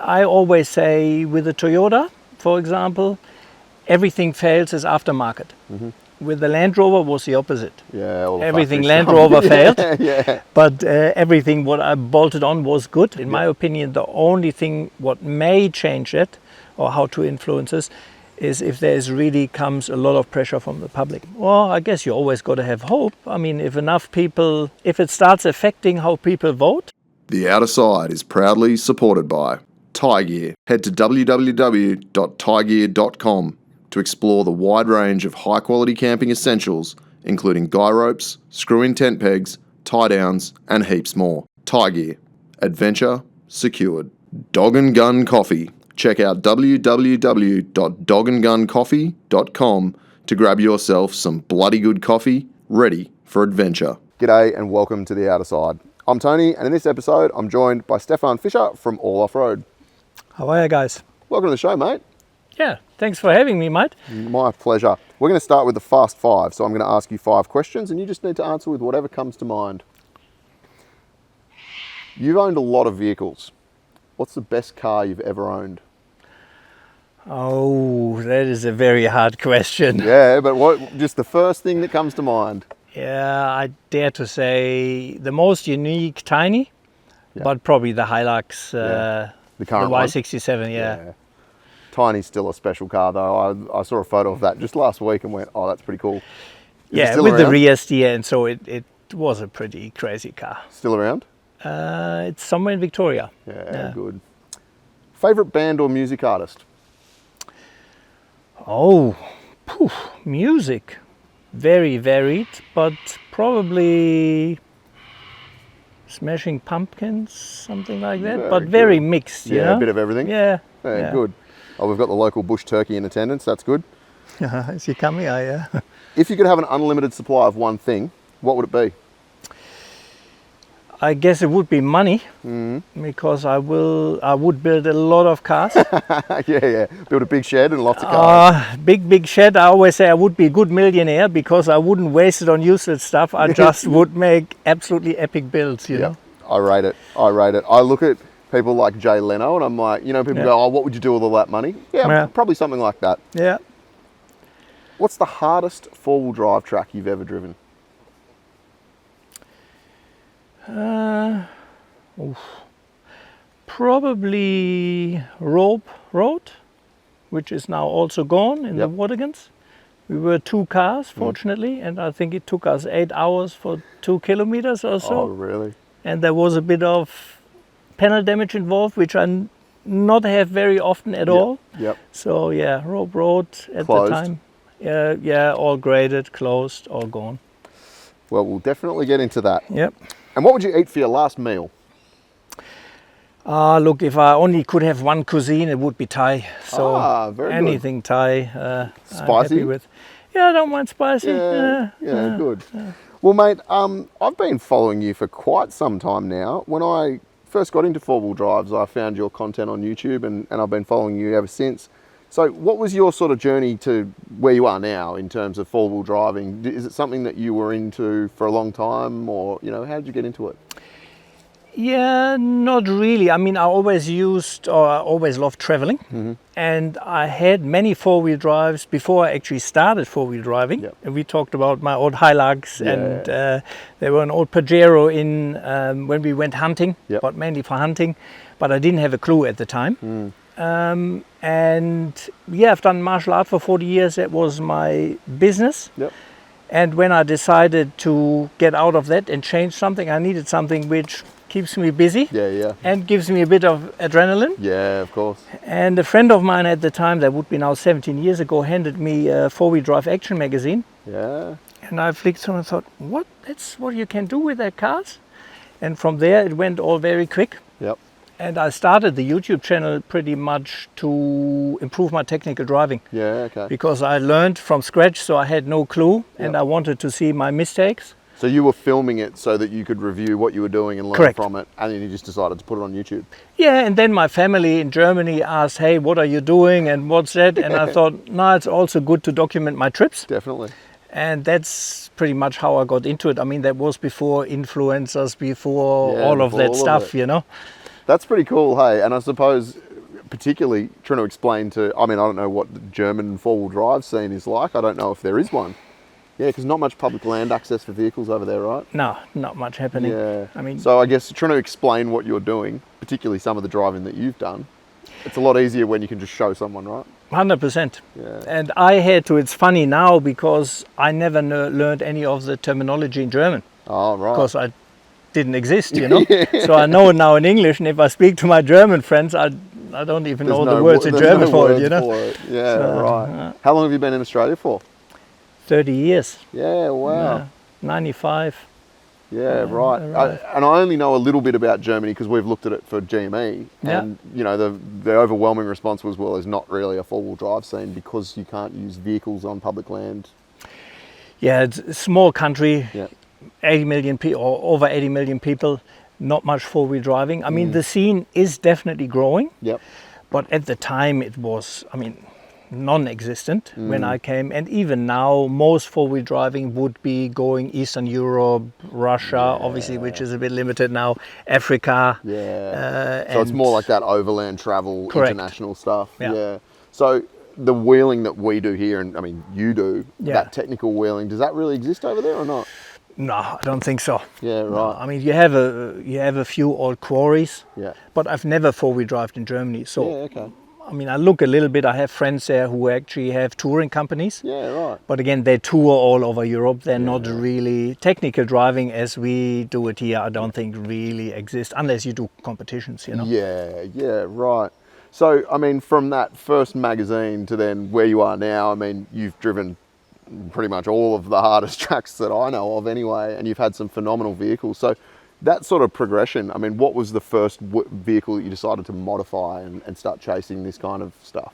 I always say with the Toyota, for example, everything fails is aftermarket. With the Land Rover was the opposite. Yeah, all the Everything factory Land stuff. Rover failed, Yeah. but everything what I bolted on was good. In my opinion, the only thing what may change it or how to influence this is if there really comes a lot of pressure from the public. Well, I guess you always got to have hope. I mean, if enough people, if it starts affecting how people vote. The Outer Side is proudly supported by Tie Gear. Head to www.tiegear.com to explore the wide range of high-quality camping essentials, including guy ropes, screw-in tent pegs, tie-downs, and heaps more. Tie Gear. Adventure secured. Dog and Gun Coffee. Check out www.dogandguncoffee.com to grab yourself some bloody good coffee ready for adventure. G'day and welcome to The Outer Side. I'm Tony, and in this episode I'm joined by Stephan Fischer from All Offroad. How are you guys? Welcome to the show, mate. Yeah, thanks for having me, mate. My pleasure. We're going to start with the fast five, so I'm going to ask you 5 questions and you just need to answer with whatever comes to mind. You've owned a lot of vehicles. What's the best car you've ever owned? Oh, that is a very hard question. Yeah, but what? Just the first thing that comes to mind. Yeah, I dare to say the most unique, tiny, but probably the Hilux, The current the Y67, yeah. Tiny's still a special car though. I saw a photo of that just last week and went, oh, that's pretty cool. Is it Yeah, still with around? the rear steer, and so it was a pretty crazy car. Still around? It's somewhere in Victoria. Yeah, good. Favorite band or music artist? Oh, music. Very varied, but probably Smashing Pumpkins, something like that, Very but very good. mixed, you Yeah, know? a bit of everything. Yeah. Yeah, good. Oh, we've got the local bush turkey in attendance. That's good. Is he coming? Yeah. If you could have an unlimited supply of one thing, what would it be? I guess it would be money, because I would build a lot of cars. yeah. Build a big shed and lots of cars. Big shed. I always say I would be a good millionaire because I wouldn't waste it on useless stuff. I just would make absolutely epic builds, you know. I rate it. I look at people like Jay Leno and I'm like, people go, oh, what would you do with all that money? Yeah, probably something like that. Yeah. What's the hardest four-wheel drive track you've ever driven? Probably Rope Road, which is now also gone in the Watergans. We were 2 cars, fortunately, and I think it took us 8 hours for 2 kilometers or so. Oh, really? And there was a bit of panel damage involved, which I not have very often at all. Yep. So yeah, Rope Road at Closed. the time. Yeah, all graded, closed, all gone. Well, we'll definitely get into that. Yep. And what would you eat for your last meal? Look, if I only could have one cuisine, it would be Thai. So very anything Thai, I'm Spicy? happy with. Yeah, I don't mind spicy. Yeah, good. Well, mate, I've been following you for quite some time now. When I first got into four-wheel drives, I found your content on YouTube and I've been following you ever since. So what was your sort of journey to where you are now in terms of four-wheel driving? Is it something that you were into for a long time or, how did you get into it? Yeah, not really. I mean, I always loved traveling. And I had many four-wheel drives before I actually started four-wheel driving. Yep. And we talked about my old Hilux and there were an old Pajero when we went hunting, but mainly for hunting. But I didn't have a clue at the time. I've done martial art for 40 years. That was my business. Yep. And when I decided to get out of that and change something, I needed something which keeps me busy and gives me a bit of adrenaline. Yeah, of course. And a friend of mine at the time, that would be now 17 years ago, handed me a four-wheel drive action magazine. Yeah. And I flicked through and thought, what? That's what you can do with that cars? And from there, it went all very quick. Yep. And I started the YouTube channel pretty much to improve my technical driving. Yeah, okay. Because I learned from scratch, so I had no clue, and I wanted to see my mistakes. So you were filming it so that you could review what you were doing and learn from it, and then you just decided to put it on YouTube? Yeah, and then my family in Germany asked, hey, what are you doing and what's that? And I thought, no, it's also good to document my trips. Definitely. And that's pretty much how I got into it. I mean, that was before influencers, before all of that stuff, That's pretty cool, hey? And I suppose particularly trying to explain to, I don't know what the German four-wheel drive scene is like. I don't know if there is one. Yeah, because not much public land access for vehicles over there, right? No, not much happening. Yeah. So I guess trying to explain what you're doing, particularly some of the driving that you've done, it's a lot easier when you can just show someone, right? 100%. Yeah. And I had to, it's funny now because I never learned any of the terminology in German. Oh, right. Because I didn't exist, So I know it now in English, and if I speak to my German friends, I don't even know the words in German for it, Yeah, So, right. How long have you been in Australia for? 30 years. Yeah, wow. 95. Yeah, right. And I only know a little bit about Germany because we've looked at it for GME, and the overwhelming response was, well, there's not really a four-wheel drive scene because you can't use vehicles on public land. Yeah, it's a small country, Yeah. 80 million people, or over 80 million people, not much four-wheel driving. I mean, the scene is definitely growing, Yep. but at the time it was, non-existent when I came. And even now, most four-wheel driving would be going Eastern Europe, Russia, obviously, which is a bit limited now, Africa. Yeah. So it's more like that overland travel, Correct. international stuff. Yeah. So the wheeling that we do here, and you do, Yeah. that technical wheeling, does that really exist over there or not? No, I don't think so. Yeah, No, right. I mean, you have a few old quarries, Yeah. but I've never four-wheel drived in Germany. So, Yeah, okay. I mean, I look a little bit. I have friends there who actually have touring companies. Yeah, right. But again, they tour all over Europe. They're not really technical driving as we do it here. I don't think really exists unless you do competitions, Yeah, right. So, I mean, from that first magazine to then where you are now, I mean, you've driven pretty much all of the hardest tracks that I know of anyway, and you've had some phenomenal vehicles. So that sort of progression, I mean, what was the first vehicle that you decided to modify and start chasing this kind of stuff?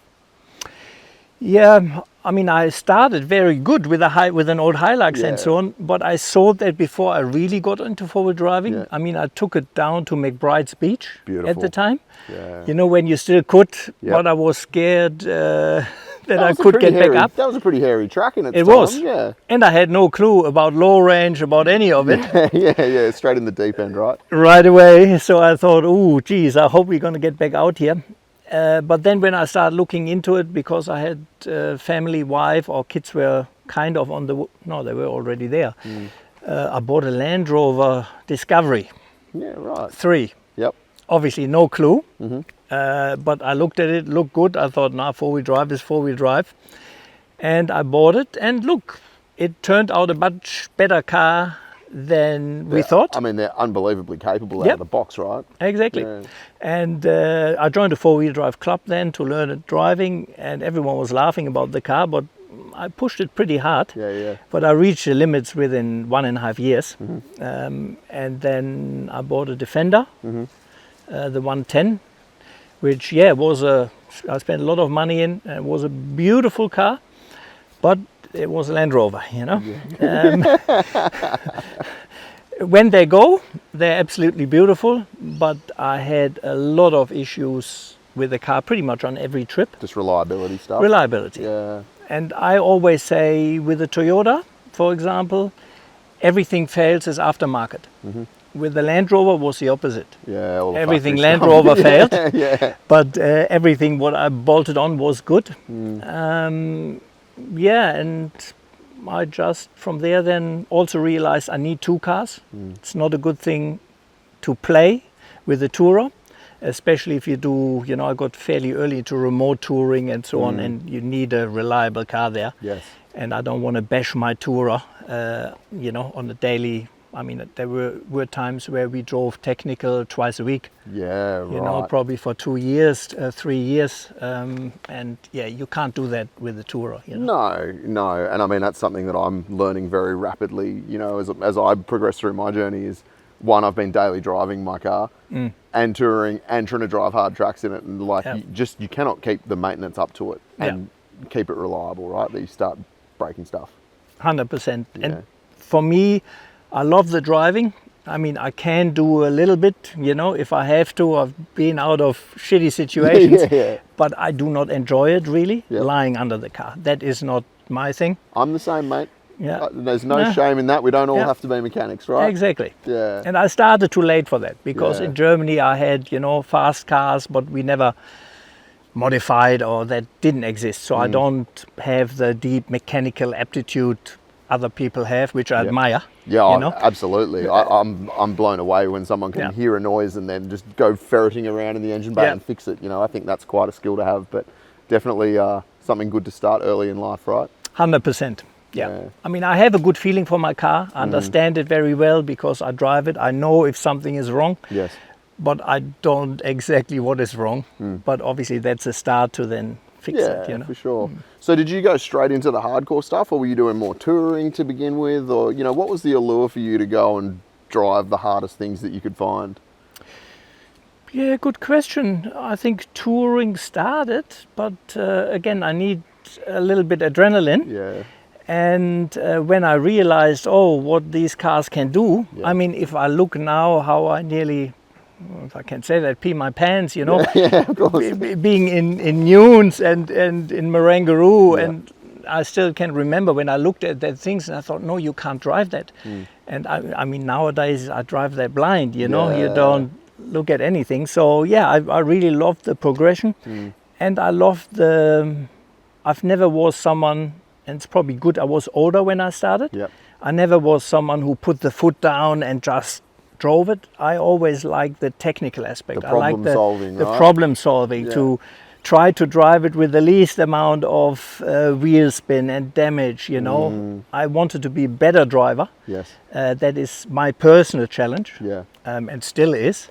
Yeah, I mean, I started very good with an old Hilux and so on, but I saw that before I really got into four-wheel driving. Yeah. I mean, I took it down to McBride's Beach at the time. Yeah. When you still could, Yep. but I was scared that I was a could pretty get back hairy- up. That was a pretty hairy track in its It time. was. Yeah. And I had no clue about low range, about any of it. yeah, straight in the deep end, right? Right away. So I thought, oh, geez, I hope we're going to get back out here. But then when I started looking into it, because I had family, wife, or kids were kind of they were already there. I bought a Land Rover Discovery Yeah, right. 3. Yep. Obviously no clue, but I looked at it, looked good. I thought, four-wheel drive is four-wheel drive. And I bought it, and look, it turned out a much better car than we thought. I mean, they're unbelievably capable out Yep. of the box, right? Exactly. Yeah. And I joined a four-wheel drive club then to learn it driving, and everyone was laughing about the car, but I pushed it pretty hard. Yeah. But I reached the limits within 1.5 years. And then I bought a Defender, the 110, which, I spent a lot of money in. It was a beautiful car, but it was a Land Rover, When they go, they're absolutely beautiful, but I had a lot of issues with the car pretty much on every trip. Just reliability stuff. Reliability. Yeah. And I always say with the Toyota, for example, everything fails as aftermarket. With the Land Rover was the opposite. Yeah. All the Everything factory Land stuff. Rover failed, Yeah. but everything what I bolted on was good. And I just from there then also realized I need two cars. It's not a good thing to play with the tourer, especially if you do, I got fairly early into remote touring and so on, and you need a reliable car there. Yes. And I don't want to bash my tourer, on a daily. I mean, there were times where we drove technical twice a week. Yeah, right. Probably for 2 years, 3 years. And you can't do that with the tourer. No. And I mean, that's something that I'm learning very rapidly, as I progress through my journey is, one, I've been daily driving my car and touring and trying to drive hard tracks in it. And you cannot keep the maintenance up to it and keep it reliable, right? That you start breaking stuff. 100%. Yeah. And for me, I love the driving. I mean, I can do a little bit, if I have to. I've been out of shitty situations, but I do not enjoy it really, lying under the car. That is not my thing. I'm the same, mate. Yeah. There's no shame in that. We don't all have to be mechanics, right? Exactly. Yeah. And I started too late for that because in Germany I had, fast cars, but we never modified or that didn't exist. So I don't have the deep mechanical aptitude other people have, which I admire. Yeah, you know? absolutely. I'm blown away when someone can hear a noise and then just go ferreting around in the engine bay and fix it. You know, I think that's quite a skill to have, but definitely something good to start early in life, right? 100%. Yeah. I mean, I have a good feeling for my car. I understand it very well because I drive it. I know if something is wrong. Yes. But I don't exactly what is wrong. But obviously that's a start to then fix it, you know. For sure. So did you go straight into the hardcore stuff, or were you doing more touring to begin with? Or, you know, what was the allure for you to go and drive the hardest things that you could find? Yeah, good question. I think touring started, but again, I need a little bit adrenaline. Yeah. And when I realized, what these cars can do, I mean, if I look now how I nearly, if I can say that, pee my pants, you know, Of course. being in Nunes and in Marangaroo, and I still can remember when I looked at that things and I thought, no, you can't drive that. And I mean, nowadays I drive that blind, you know, you don't look at anything. So yeah, I really loved the progression, and I loved I've never was someone, and it's probably good I was older when I started. I never was someone who put the foot down and just drove it. I always liked the technical aspect. The problem solving, the right? problem solving, to try to drive it with the least amount of wheel spin and damage, you know. I wanted to be a better driver. Yes. That is my personal challenge, and still is,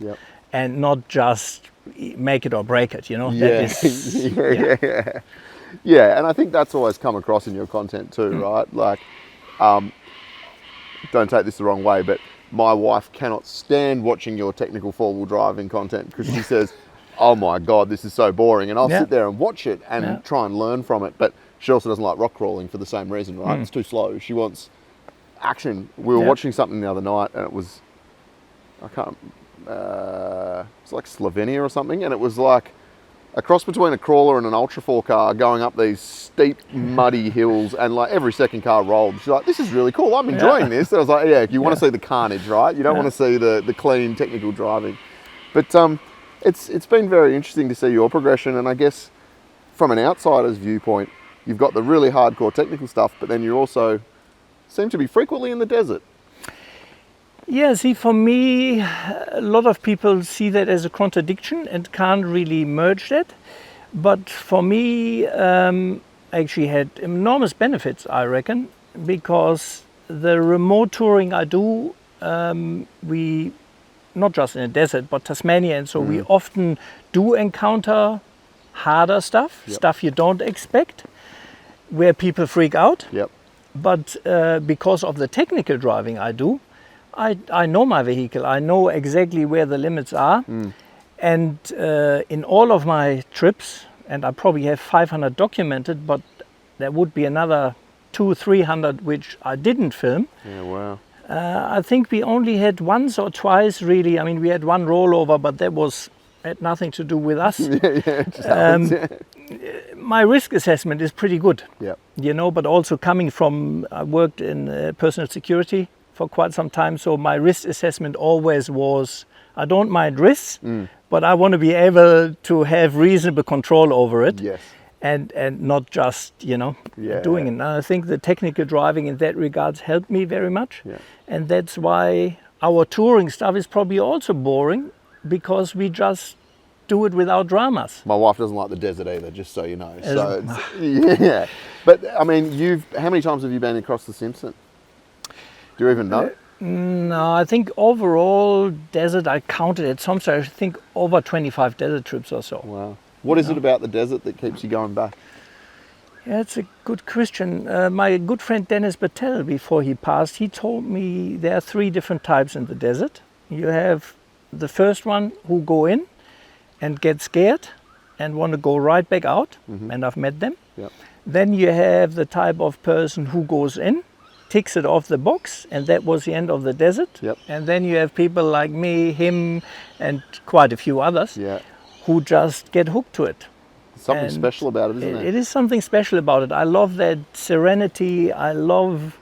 and not just make it or break it, you know. That is, Yeah, and I think that's always come across in your content too, right? Like, don't take this the wrong way, but my wife cannot stand watching your technical four-wheel driving content because she says, oh my God, this is so boring. And I'll sit there and watch it and try and learn from it. But she also doesn't like rock crawling for the same reason, right? It's too slow. She wants action. We were watching something the other night and it was, it's like Slovenia or something. And it was like a cross between a crawler and an Ultra 4 car going up these steep, muddy hills, and like every second car rolled. She's like, this is really cool, I'm enjoying this. And I was like, you want to see the carnage, right? You don't want to see the clean technical driving. But it's been very interesting to see your progression, and I guess from an outsider's viewpoint, you've got the really hardcore technical stuff, but then you also seem to be frequently in the desert. Yeah, see, for me, a lot of people see that as a contradiction and can't really merge that. But for me, actually had enormous benefits, I reckon, because the remote touring I do, we, not just in the desert, but Tasmania, and so we often do encounter harder stuff, stuff you don't expect, where people freak out. But because of the technical driving I do, I know my vehicle, I know exactly where the limits are. And in all of my trips, and I probably have 500 documented, but there would be another 200-300 which I didn't film. Yeah, wow. I think we only had once or twice really, I mean we had one rollover, but that had nothing to do with us. It just happens, My risk assessment is pretty good, you know, but also coming from, I worked in personal security for quite some time, so my risk assessment always was, I don't mind risks, but I want to be able to have reasonable control over it. And not just, you know, doing it. And I think the technical driving in that regards helped me very much. And that's why our touring stuff is probably also boring, because we just do it without dramas. My wife doesn't like the desert either, just so you know. So it's, but I mean, how many times have you been across the Simpson? Do you even know? No, I think overall desert, I counted at some stage, I think over 25 desert trips or so. Wow. What is it about the desert that keeps you going back? Yeah, it's a good question. My good friend Dennis Battelle, before he passed, he told me there are 3 different types in the desert. You have the first one who go in and get scared and want to go right back out, and I've met them. Then you have the type of person who goes in, ticks it off the box, and that was the end of the desert. And then you have people like me, him, and quite a few others who just get hooked to it. Something special about it, isn't it? It is something special about it. I love that serenity. I wouldn't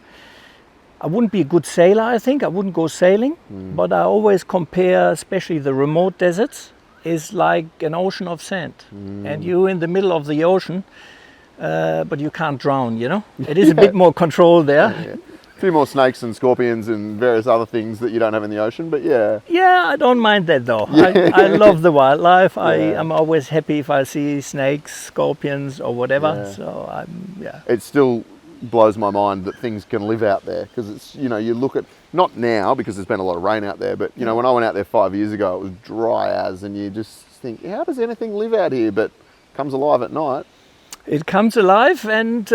be a good sailor, I think. I wouldn't go sailing, but I always compare, especially the remote deserts, is like an ocean of sand, and you're in the middle of the ocean, but you can't drown, you know? It is a bit more control there. Yeah. A few more snakes and scorpions and various other things that you don't have in the ocean, but yeah. Yeah, I don't mind that though. I love the wildlife. I'm always happy if I see snakes, scorpions or whatever. Yeah. So It still blows my mind that things can live out there, because it's, you know, you look at, not now because there's been a lot of rain out there, but you know, when I went out there 5 years ago, it was dry as, and you just think, how does anything live out here? But it comes alive at night. it comes alive, and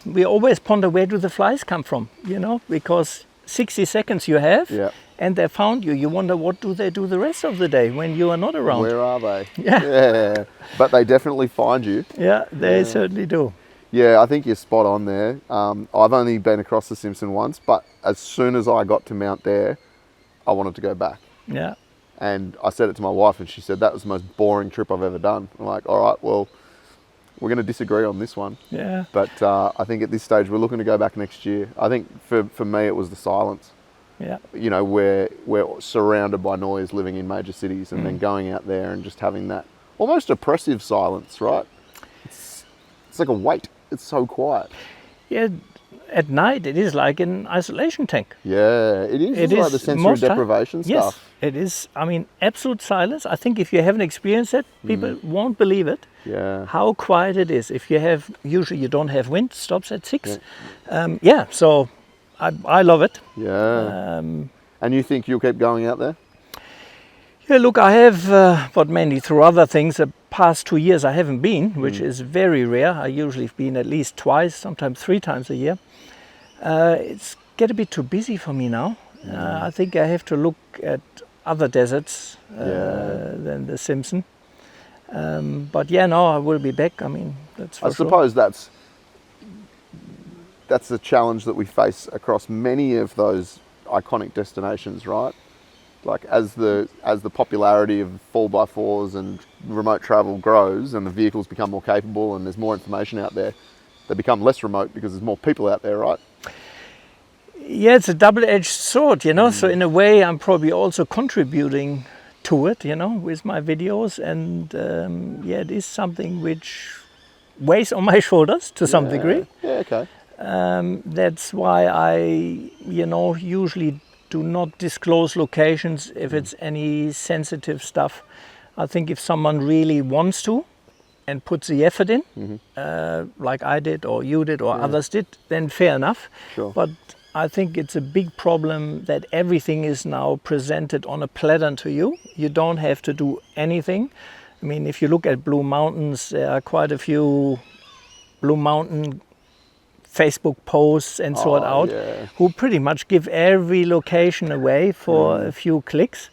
we always ponder, where do the flies come from, you know, because 60 seconds you have, and they found you. You wonder, what do they do the rest of the day when you are not around? Where are they? Yeah. But they definitely find you. Yeah, they certainly do. Yeah, I think you're spot on there. I've only been across the Simpson once, but as soon as I got to Mount Dare, I wanted to go back. Yeah. And I said it to my wife, and she said, that was the most boring trip I've ever done. I'm like, all right, well, we're going to disagree on this one. Yeah. But I think at this stage, we're looking to go back next year. I think for me, it was the silence. Yeah. You know, we're surrounded by noise living in major cities, and then going out there and just having that almost oppressive silence, right? It's like a weight. It's so quiet. Yeah, at night it is like an isolation tank. Yeah, it is. It's like the sensory deprivation stuff. Yes, it is. I mean, absolute silence. I think if you haven't experienced it, people won't believe it. Yeah. How quiet it is. If you have, usually you don't have wind, stops at 6. So I love it. Yeah. And you think you'll keep going out there? Yeah, look, I have, but mainly through other things, the past 2 years I haven't been, which is very rare. I usually have been at least twice, sometimes 3 times a year. It's get a bit too busy for me now. I think I have to look at other deserts than the Simpson. But yeah, no, I will be back. I mean, that's for sure. I suppose that's the challenge that we face across many of those iconic destinations, right? Like as the popularity of 4x4s and remote travel grows, and the vehicles become more capable, and there's more information out there, they become less remote because there's more people out there, right? Yeah, it's a double-edged sword, you know. So in a way, I'm probably also contributing to it, you know, with my videos, and it is something which weighs on my shoulders to some degree. Yeah, okay. That's why I, usually do not disclose locations if it's any sensitive stuff. I think if someone really wants to and puts the effort in, like I did or you did or others did, then fair enough. Sure. But I think it's a big problem that everything is now presented on a platter to you. You don't have to do anything. I mean, if you look at Blue Mountains, there are quite a few Blue Mountain Facebook posts and sort out who pretty much give every location away for a few clicks.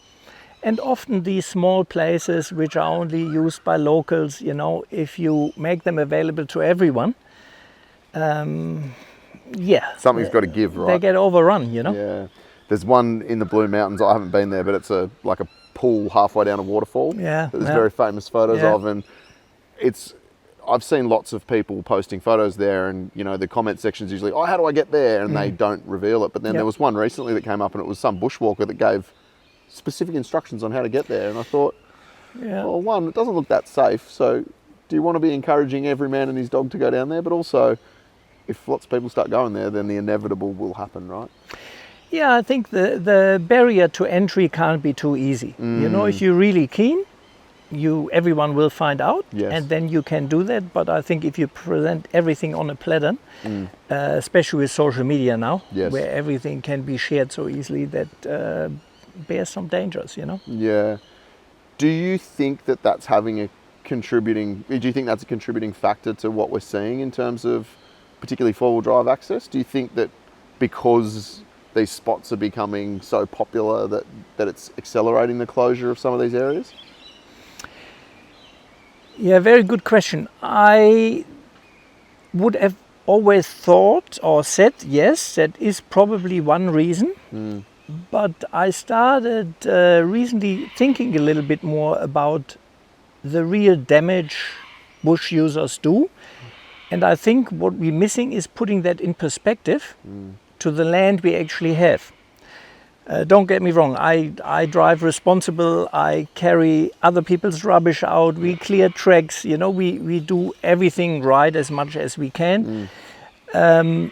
And often these small places which are only used by locals, if you make them available to everyone, something's got to give, right? They get overrun, Yeah. There's one in the Blue Mountains, I haven't been there, but it's like a pool halfway down a waterfall. Yeah. There's very famous photos of, and I've seen lots of people posting photos there, and the comment section's usually, how do I get there? And they don't reveal it. But then there was one recently that came up, and it was some bushwalker that gave specific instructions on how to get there. And I thought, well, one, it doesn't look that safe. So do you want to be encouraging every man and his dog to go down there? But also, if lots of people start going there, then the inevitable will happen, right? Yeah, I think the barrier to entry can't be too easy. If you're really keen, everyone will find out, and then you can do that. But I think if you present everything on a platter, especially with social media now, where everything can be shared so easily, that bears some dangers, Yeah. Do you think that's a contributing factor to what we're seeing in terms of particularly four-wheel drive access? Do you think that because these spots are becoming so popular that it's accelerating the closure of some of these areas? Yeah, very good question. I would have always thought or said, yes, that is probably one reason. But I started recently thinking a little bit more about the real damage bush users do. And I think what we're missing is putting that in perspective to the land we actually have. Don't get me wrong, I drive responsible, I carry other people's rubbish out, we clear tracks, you know, we do everything right as much as we can. And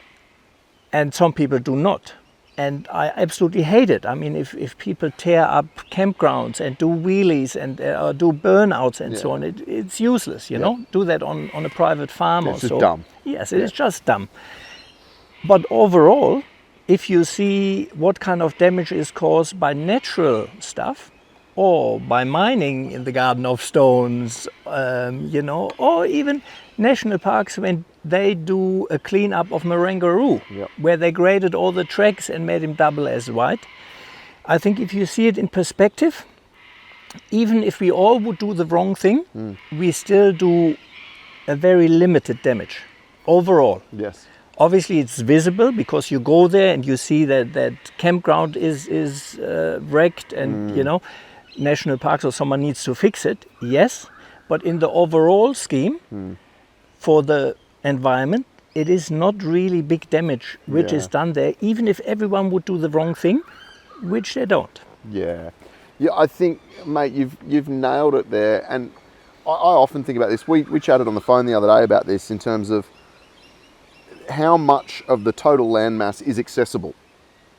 some people do not. And I absolutely hate it. I mean, if people tear up campgrounds and do wheelies and do burnouts and so on, it's useless, you know. Do that on a private farm or so. It's just dumb. Yes, it is just dumb. But overall, if you see what kind of damage is caused by natural stuff or by mining in the Garden of Stones, you know, or even national parks when they do a cleanup of Marangaroo, where they graded all the tracks and made him double as wide. I think if you see it in perspective, even if we all would do the wrong thing, we still do a very limited damage overall. Yes. Obviously, it's visible because you go there and you see that campground is wrecked and, you know, national parks or someone needs to fix it. Yes, but in the overall scheme, for the environment, it is not really big damage which is done there, even if everyone would do the wrong thing, which they don't. Yeah, I think, mate, you've nailed it there. And I often think about this. We chatted on the phone the other day about this in terms of how much of the total land mass is accessible.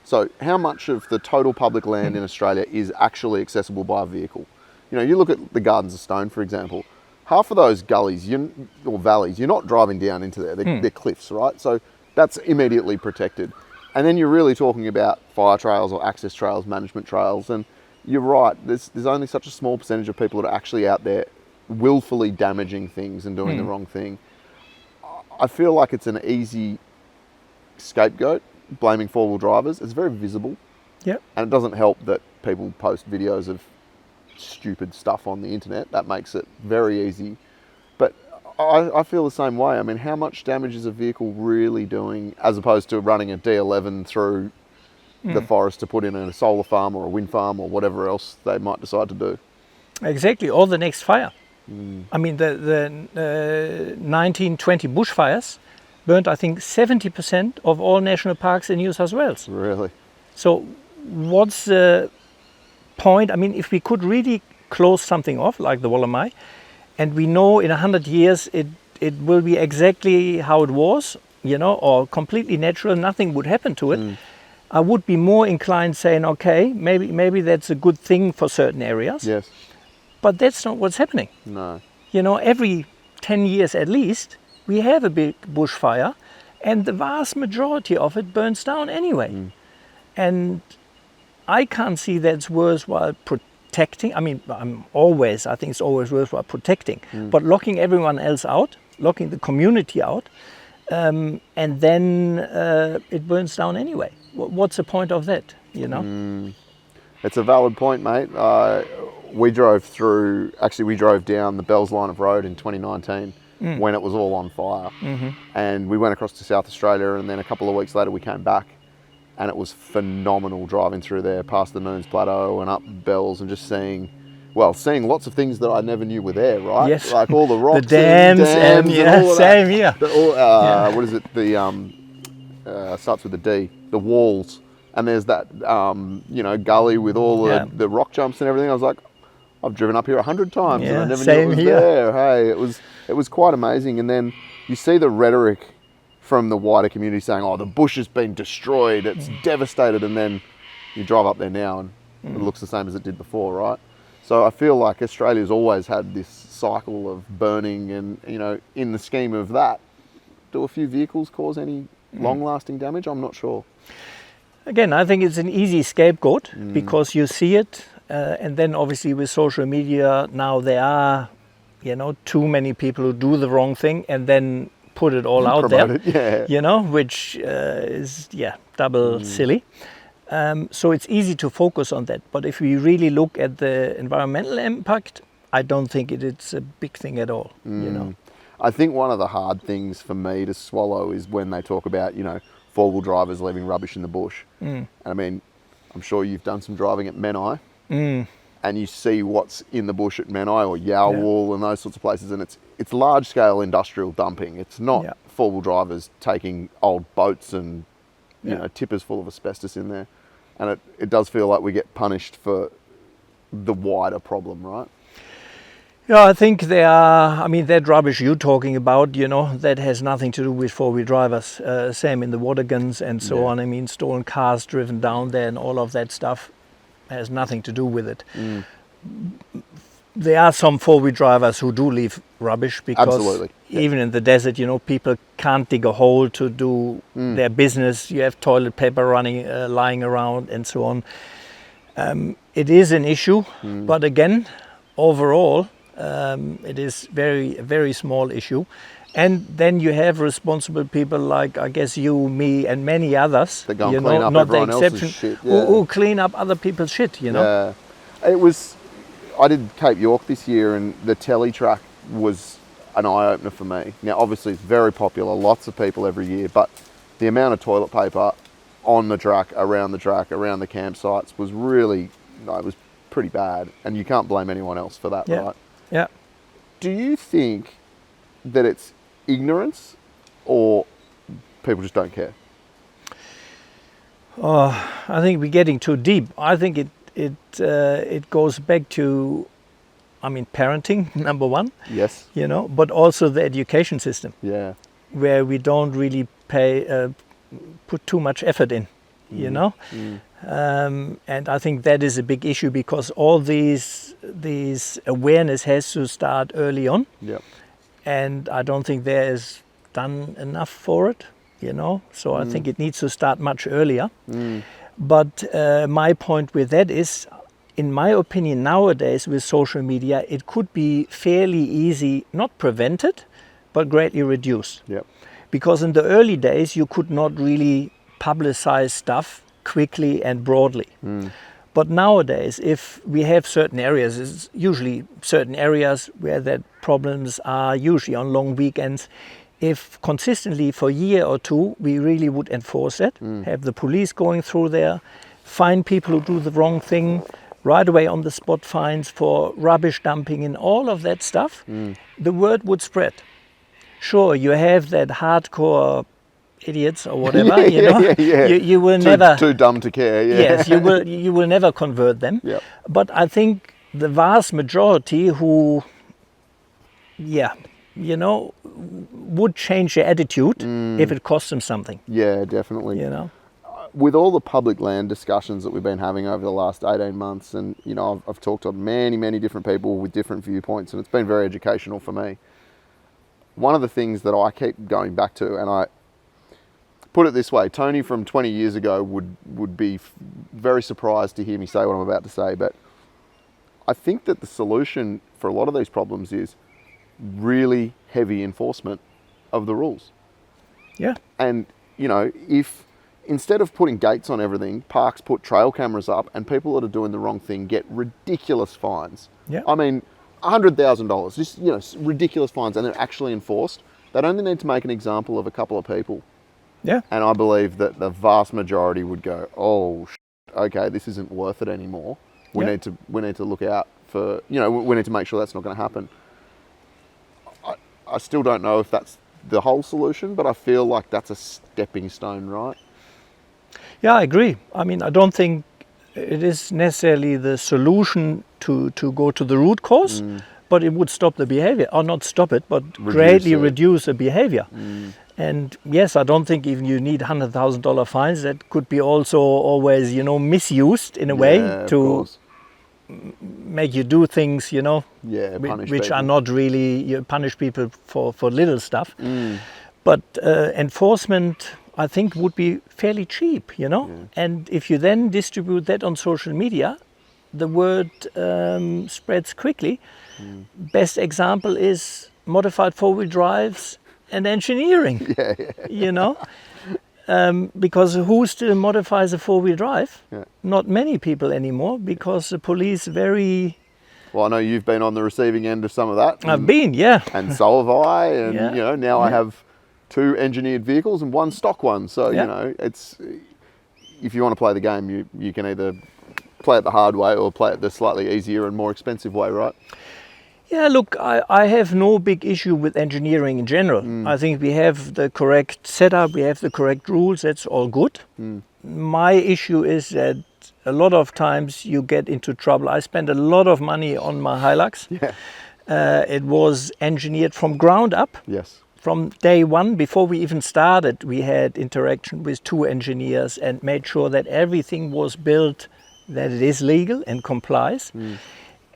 So how much of the total public land in Australia is actually accessible by a vehicle? You know, you look at the Gardens of Stone, for example. Half of those gullies or valleys, you're not driving down into there. They're cliffs, right? So that's immediately protected. And then you're really talking about fire trails or access trails, management trails. And you're right, there's only such a small percentage of people that are actually out there willfully damaging things and doing the wrong thing. I feel like it's an easy scapegoat, blaming four-wheel drivers. It's very visible. Yep. And it doesn't help that people post videos of stupid stuff on the internet. That makes it very easy. But I feel the same way. I mean, how much damage is a vehicle really doing as opposed to running a D11 through the forest to put in a solar farm or a wind farm or whatever else they might decide to do? Exactly. Or the next fire. I mean, the 1920 bushfires burned, I think, 70% of all national parks in New South Wales. Really? So what's the point? I mean, if we could really close something off, like the Wollamai, and we know in 100 years it will be exactly how it was, you know, or completely natural, nothing would happen to it, I would be more inclined saying, okay, maybe that's a good thing for certain areas. Yes. But that's not what's happening. No. You know, every 10 years at least, we have a big bushfire, and the vast majority of it burns down anyway. And I can't see that's worthwhile protecting. I mean, I think it's always worthwhile protecting, but locking everyone else out, locking the community out, and then it burns down anyway. What's the point of that, you know? It's a valid point, mate. We drove down the Bells line of road in 2019 when it was all on fire. And we went across to South Australia, and then a couple of weeks later we came back, and it was phenomenal driving through there past the Moons Plateau and up Bells and just seeing lots of things that I never knew were there, right? Yes. Like all the rocks, the dams and all of same here. What is it? Starts with a D. The walls. And there's that, gully with all the rock jumps and everything. I was like, I've driven up here 100 times and I never knew it was there. Hey, it was quite amazing. And then you see the rhetoric from the wider community saying, oh, the bush has been destroyed, it's devastated. And then you drive up there now and it looks the same as it did before, right? So I feel like Australia's always had this cycle of burning and, you know, in the scheme of that, do a few vehicles cause any long-lasting damage? I'm not sure. Again, I think it's an easy scapegoat because you see it, and then obviously with social media now there are, you know, too many people who do the wrong thing and then put it all out there, you know, which is double silly. So it's easy to focus on that. But if we really look at the environmental impact, I don't think it's a big thing at all. You know, I think one of the hard things for me to swallow is when they talk about, you know, four-wheel drivers leaving rubbish in the bush. And I mean, I'm sure you've done some driving at Menai, and you see what's in the bush at Menai or Yowwall and those sorts of places, and it's large-scale industrial dumping. It's not four-wheel drivers taking old boats and you know, tippers full of asbestos in there. And it does feel like we get punished for the wider problem, right? Yeah, I think that rubbish you're talking about, that has nothing to do with four-wheel drivers. Same in the water guns and so on. I mean, stolen cars driven down there and all of that stuff has nothing to do with it. There are some four-wheel drivers who do leave rubbish because Absolutely. even in the desert, people can't dig a hole to do their business. You have toilet paper lying around and so on. It is an issue, but again, overall, it is very, very small issue. And then you have responsible people like, I guess, you, me, and many others, That go and clean up not the everyone else's exception, shit, yeah. who clean up other people's shit, Yeah. I did Cape York this year, and the telly track was an eye-opener for me. Now, obviously, it's very popular, lots of people every year, but the amount of toilet paper on the track, around the campsites was really, it was pretty bad. And you can't blame anyone else for that, right? Yeah. Do you think that it's ignorance or people just don't care? I think we're getting too deep. I think it goes back to, parenting, number one. Yes. But also the education system. Yeah. Where we don't really put too much effort in, and I think that is a big issue because all these awareness has to start early on. Yeah. And I don't think there is done enough for it, So I think it needs to start much earlier. But my point with that is, in my opinion, nowadays with social media, it could be fairly easy, not prevented, but greatly reduced. Yeah. Because in the early days, you could not really publicize stuff quickly and broadly. But nowadays, if we have certain areas, it's usually certain areas where that problems are usually on long weekends. If consistently for a year or two, we really would enforce it, have the police going through there, find people who do the wrong thing, right away on the spot fines for rubbish dumping and all of that stuff, the word would spread. Sure, you have that hardcore idiots or whatever, You will never too dumb to care. Yeah. Yes, you will never convert them. Yeah. But I think the vast majority who, would change their attitude if it costs them something. Yeah, definitely. With all the public land discussions that we've been having over the last 18 months, and I've talked to many, many different people with different viewpoints, and it's been very educational for me. One of the things that I keep going back to, and I put it this way, Tony from 20 years ago would be very surprised to hear me say what I'm about to say, but I think that the solution for a lot of these problems is really heavy enforcement of the rules. Yeah. And, if instead of putting gates on everything, parks put trail cameras up and people that are doing the wrong thing get ridiculous fines. Yeah. I mean, $100,000, just, ridiculous fines, and they're actually enforced. They'd only need to make an example of a couple of people. Yeah. And I believe that the vast majority would go, oh, okay, this isn't worth it anymore. We need to look out for, we need to make sure that's not going to happen. I still don't know if that's the whole solution, but I feel like that's a stepping stone, right? Yeah, I agree. I don't think it is necessarily the solution to go to the root cause, but it would stop the behavior, or not stop it, but greatly reduce the behavior. And yes, I don't think even you need $100,000 fines. That could be also always, misused in a way to make you do things, which are not really, you punish people for little stuff. But enforcement, I think, would be fairly cheap, And if you then distribute that on social media, the word spreads quickly. Best example is modified four-wheel drives and engineering, because who still modifies a four-wheel drive? Yeah. Not many people anymore, because the police very... Well, I know you've been on the receiving end of some of that. I've been, yeah. And so have I, and now I have 2 engineered vehicles and 1 stock one. So, it's, if you want to play the game, you can either play it the hard way or play it the slightly easier and more expensive way, right? Yeah, look, I have no big issue with engineering in general. I think we have the correct setup, we have the correct rules, that's all good. My issue is that a lot of times you get into trouble. I spent a lot of money on my Hilux. Yeah. It was engineered from ground up. Yes. From day one, before we even started, we had interaction with 2 engineers and made sure that everything was built, that it is legal and complies.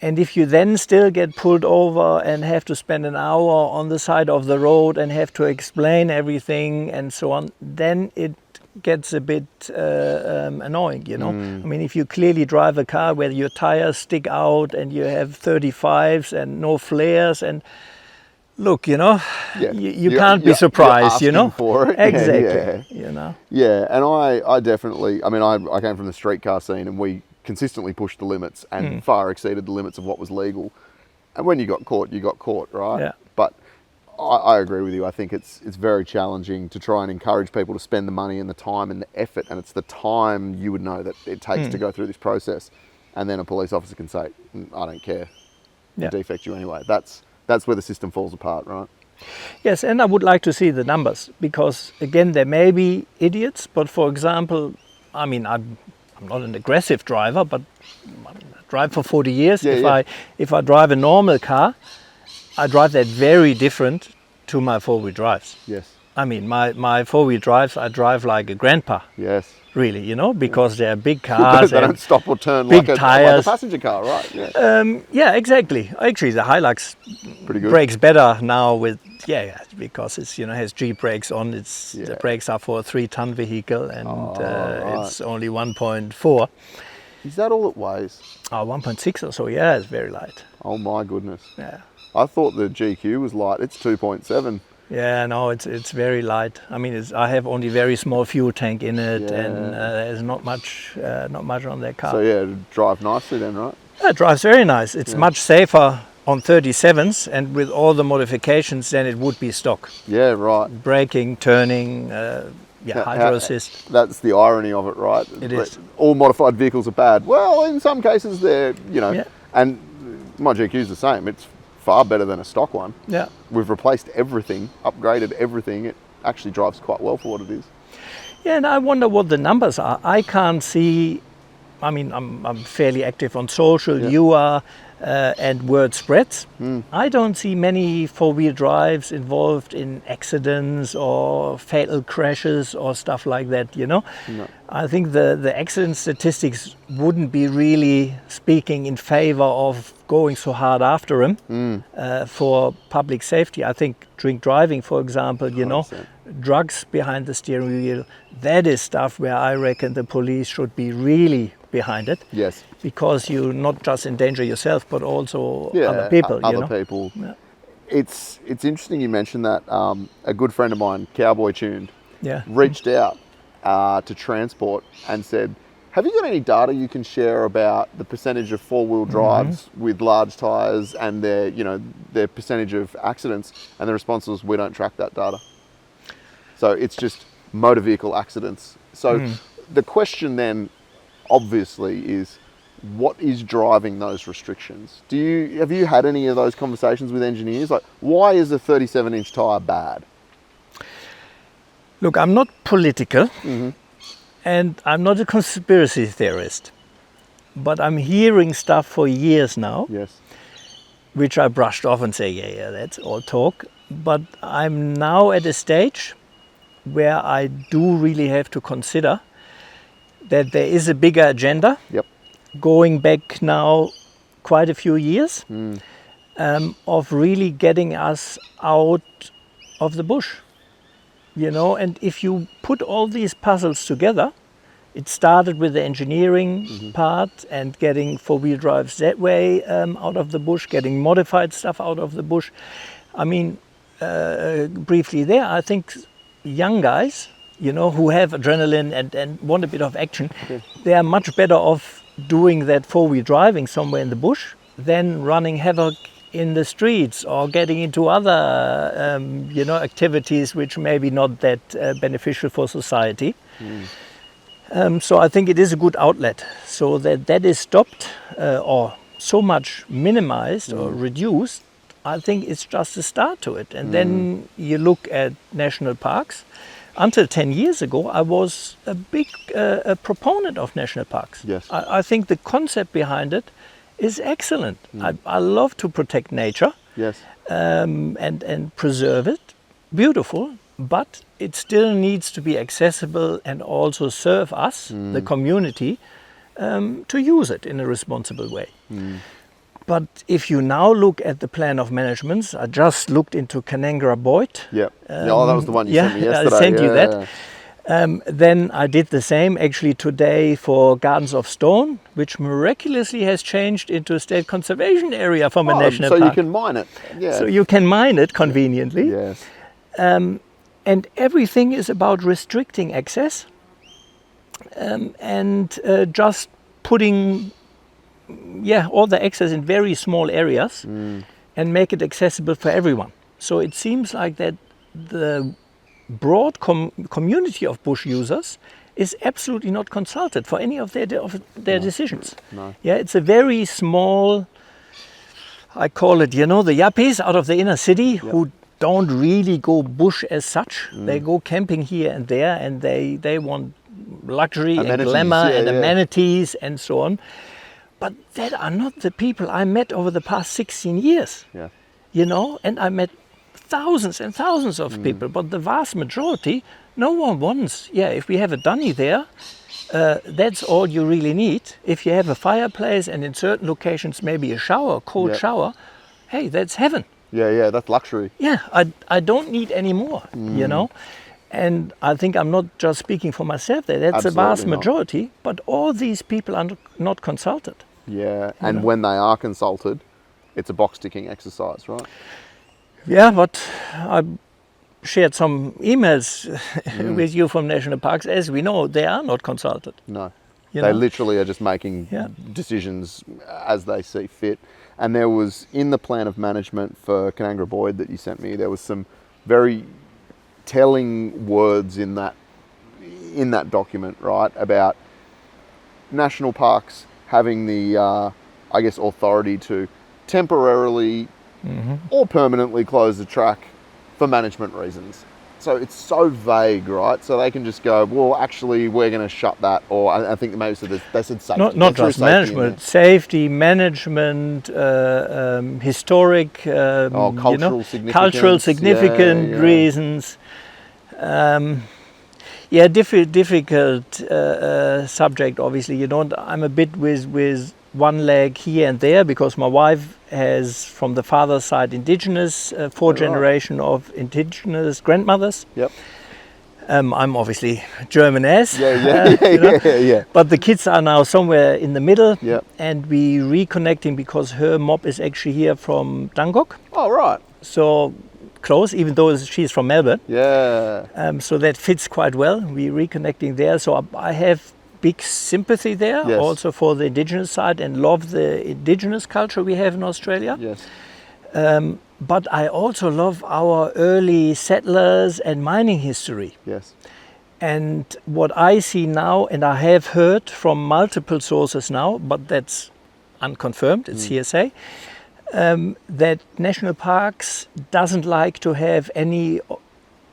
And if you then still get pulled over and have to spend an hour on the side of the road and have to explain everything and so on, then it gets a bit annoying, you know. I mean, if you clearly drive a car where your tires stick out and you have 35s and no flares and look, you know, Yeah. you can't be surprised, you know. For it. Exactly, Yeah. you know. Yeah, and I definitely, I mean, I came from the streetcar scene and we consistently pushed the limits and far exceeded the limits of what was legal. And when you got caught, right? Yeah. But I agree with you. I think it's very challenging to try and encourage people to spend the money and the time and the effort, and it's the time you would know that it takes to go through this process, and then a police officer can say, I don't care, Yeah. defect you anyway. That's where the system falls apart, right? Yes, and I would like to see the numbers because, again, there may be idiots, but for example, I mean, I'm not an aggressive driver, but I drive for 40 years. Yeah, If I drive a normal car, I drive that very different to my 4-wheel drives. Yes. I mean, my 4-wheel drives, I drive like a grandpa, Yes. really, you know, because they're big cars. They don't stop or turn big like a tires. passenger car, right? Yeah. Yeah, exactly. Actually, the Hilux Pretty good. brakes better now with, because it's, you know, has G brakes on. It's Yeah. the brakes are for a 3-ton vehicle and right. it's only 1.4. Is that all it weighs? 1.6 or so, yeah, it's very light. Oh my goodness. Yeah. I thought the GQ was light. It's 2.7. Yeah, no, it's very light. I mean, I have only very small fuel tank in it, Yeah. and there's not much on that car. So yeah, it'd drive nicely then, right? Yeah, it drives very nice. It's much safer on 37s, and with all the modifications, then it would be stock. Yeah, right. Braking, turning, hydro assist. That's the irony of it, right? It is. All modified vehicles are bad. Well, in some cases they're, you know, Yeah. and my GQ's the same. It's far better than a stock one. Yeah. We've replaced everything, upgraded everything. It actually drives quite well for what it is. Yeah, and I wonder what the numbers are. I can't see. I mean, I'm fairly active on social. Yeah. You are, and word spreads. I don't see many 4-wheel drives involved in accidents or fatal crashes or stuff like that. You know, No. I think the accident statistics wouldn't be really speaking in favor of going so hard after them for public safety. I think drink driving, for example, you know, 100%. drugs behind the steering wheel, that is stuff where I reckon the police should be really behind it, Yes. because you not just endanger yourself but also Yeah, other people. other you know? people. Yeah. It's interesting you mentioned that. A good friend of mine, Cowboy Tuned, Yeah. reached out to Transport and said, have you got any data you can share about the percentage of 4-wheel drives with large tyres and their percentage of accidents? And the response was, we don't track that data. So it's just motor vehicle accidents. So the question then obviously is, what is driving those restrictions? Have you had any of those conversations with engineers? Like, why is a 37-inch tyre bad? Look, I'm not political and I'm not a conspiracy theorist, but I'm hearing stuff for years now, Yes. which I brushed off and say, yeah, that's all talk. But I'm now at a stage where I do really have to consider that there is a bigger agenda Yep. going back now quite a few years of really getting us out of the bush. You know, and if you put all these puzzles together, it started with the engineering part and getting 4-wheel drives that way out of the bush, getting modified stuff out of the bush. I mean, briefly there, I think young guys, you know, who have adrenaline and want a bit of action, they are much better off doing that 4-wheel driving somewhere in the bush than running havoc in the streets or getting into other, activities which may be not that beneficial for society. So I think it is a good outlet. So that is stopped or so much minimized or reduced, I think it's just a start to it. And then you look at national parks. until 10 years ago, I was a big a proponent of national parks. Yes. I think the concept behind it is excellent. I love to protect nature. Yes. And preserve it. Beautiful, but it still needs to be accessible and also serve us, the community, to use it in a responsible way. But if you now look at the plan of management, I just looked into Canangra Boyd. Yeah. That was the one you sent me yesterday. I sent you that. Then I did the same actually today for Gardens of Stone, which miraculously has changed into a state conservation area from a national park. So you can mine it. Yeah. So you can mine it conveniently. Yes. And everything is about restricting access and just putting all the access in very small areas and make it accessible for everyone. So it seems like that the broad community of bush users is absolutely not consulted for any of their decisions. No. Yeah, it's a very small, I call it, the yuppies out of the inner city who don't really go bush as such. They go camping here and there, and they want luxury and glamour and amenities and so on. But that are not the people I met over the past 16 years. Yeah. And I met thousands and thousands of people, but the vast majority, no one wants, if we have a dunny there, that's all you really need. If you have a fireplace and in certain locations maybe a shower, cold shower, hey, that's heaven. Yeah, that's luxury. Yeah, I don't need any more, And I think I'm not just speaking for myself there, that's Absolutely a vast not. majority, but all these people are not consulted. Yeah, and when they are consulted, it's a box-ticking exercise, right? Yeah, but I shared some emails with you from national parks. As we know, they are not consulted. No, You they know? literally are just making decisions as they see fit. And there was, in the plan of management for Canangra Boyd that you sent me, there was some very telling words in that document, right, about national parks having the, authority to temporarily or permanently close the track for management reasons. So it's so vague, right? So they can just go, well, actually, we're going to shut that. Or I think maybe they said safety. Not just management, safety, management, historic, cultural significant reasons. Difficult subject, obviously. I'm a bit with one leg here and there because my wife has, from the father's side, indigenous, generation of indigenous grandmothers. Yep. I'm obviously German as. Yeah. But the kids are now somewhere in the middle. Yep. And we reconnecting because her mob is actually here from Dangok. Oh, right. So close, even though she's from Melbourne. Yeah. So that fits quite well. We're reconnecting there. So I have big sympathy there, also for the indigenous side, and love the indigenous culture we have in Australia. Yes. But I also love our early settlers and mining history. Yes. And what I see now, and I have heard from multiple sources now, but that's unconfirmed, it's hearsay, that national parks doesn't like to have any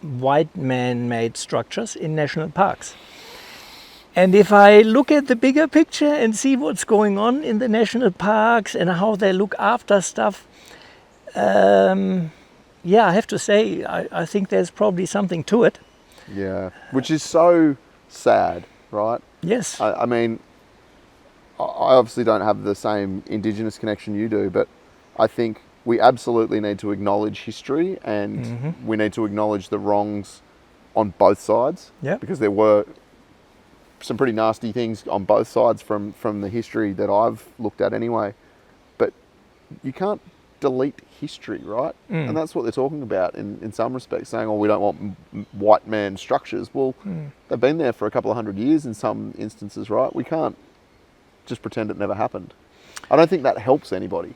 white man-made structures in national parks. And if I look at the bigger picture and see what's going on in the national parks and how they look after stuff, I have to say, I think there's probably something to it. Yeah, which is so sad, right? Yes. I mean, I obviously don't have the same indigenous connection you do, but I think we absolutely need to acknowledge history, and we need to acknowledge the wrongs on both sides. Yeah. Because there were some pretty nasty things on both sides from the history that I've looked at anyway. But you can't delete history, right? And that's what they're talking about in some respects, saying, oh, we don't want white man structures. Well, they've been there for a couple of 100 years in some instances, right? We can't just pretend it never happened. I don't think that helps anybody.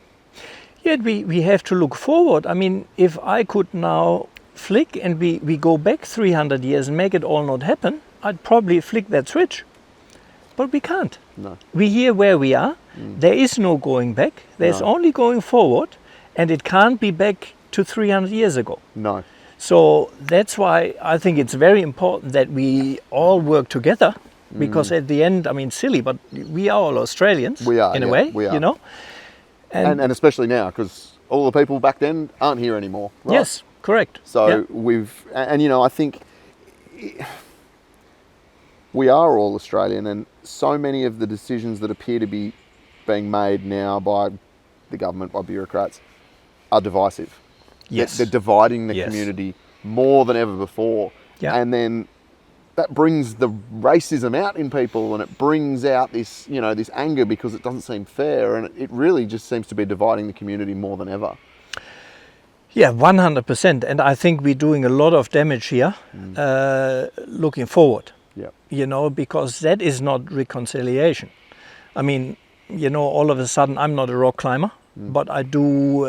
Yet we have to look forward. I mean, if I could now flick and we go back 300 years and make it all not happen, I'd probably flick that switch. But we can't. No. We're here where we are. There is no going back. There's only going forward, and it can't be back to 300 years ago. No. So that's why I think it's very important that we all work together, because at the end, I mean, silly, but we are all Australians. We are, in a yeah, way, we are. you know. And especially now, because all the people back then aren't here anymore, right? Yes, correct. So Yeah. and you know, I think we are all Australian, and so many of the decisions that appear to be being made now by the government, by bureaucrats, are divisive. Yes. They're dividing the Yes. community more than ever before. Yeah. And then that brings the racism out in people, and it brings out this, you know, this anger because it doesn't seem fair, and it really just seems to be dividing the community more than ever. Yeah, 100%. And I think we're doing a lot of damage here, looking forward. Yeah. You know, because that is not reconciliation. I mean, you know, all of a sudden I'm not a rock climber, but I do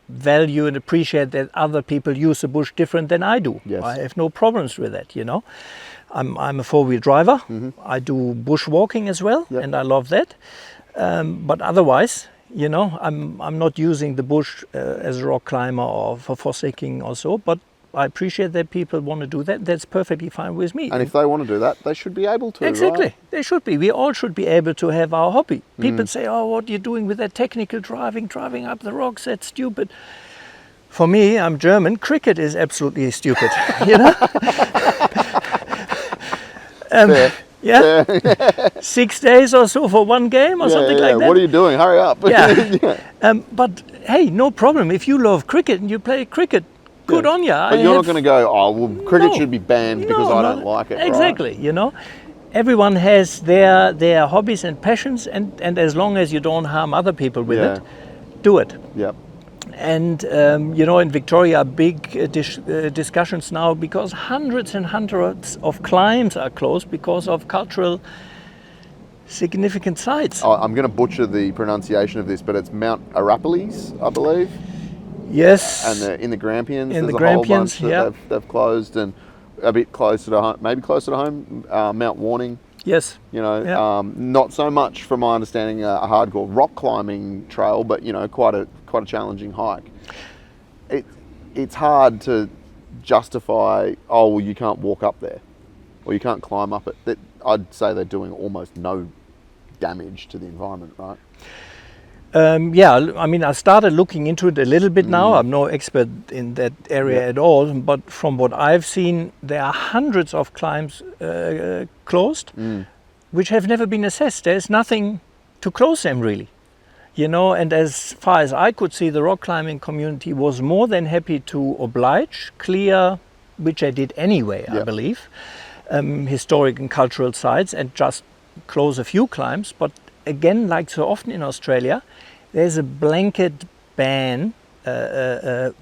value and appreciate that other people use the bush different than I do. Yes. I have no problems with that, you know. I'm a four-wheel driver. I do bushwalking as well, Yep. and I love that. But otherwise, you know, I'm not using the bush as a rock climber or for forsaking or so, but I appreciate that people want to do that. That's perfectly fine with me. And if they want to do that, they should be able to, Exactly. right? They should be. We all should be able to have our hobby. People say, oh, what are you doing with that technical driving up the rocks? That's stupid. For me, I'm German. Cricket is absolutely stupid. You know? Fair. Yeah. 6 days or so for one game or something like that. What are you doing? Hurry up. Yeah. But hey, no problem. If you love cricket and you play cricket, good on you. But you're not going to go, oh, well, cricket should be banned because I don't like it. Exactly, you know. Everyone has their hobbies and passions, and as long as you don't harm other people with it, do it. Yep. And you know, in Victoria, big discussions now because hundreds and hundreds of climbs are closed because of cultural significant sites. I'm going to butcher the pronunciation of this, but it's Mount Arapiles, I believe. Yes. And in the Grampians, In there's the a whole Grampians, bunch that they've closed, and a bit closer to home, maybe closer to home, Mount Warning. Yes. You know, not so much, from my understanding, a hardcore rock climbing trail, but you know, quite a challenging hike. It's hard to justify, oh well, you can't walk up there, or you can't climb up it. I'd say they're doing almost no damage to the environment, right? Yeah, I mean, I started looking into it a little bit now. I'm no expert in that area at all, but from what I've seen, there are hundreds of climbs closed, which have never been assessed. There's nothing to close them, really. You know, and as far as I could see, the rock climbing community was more than happy to oblige, clear, which I did anyway, I believe, historic and cultural sites, and just close a few climbs. But again, like so often in Australia, there's a blanket ban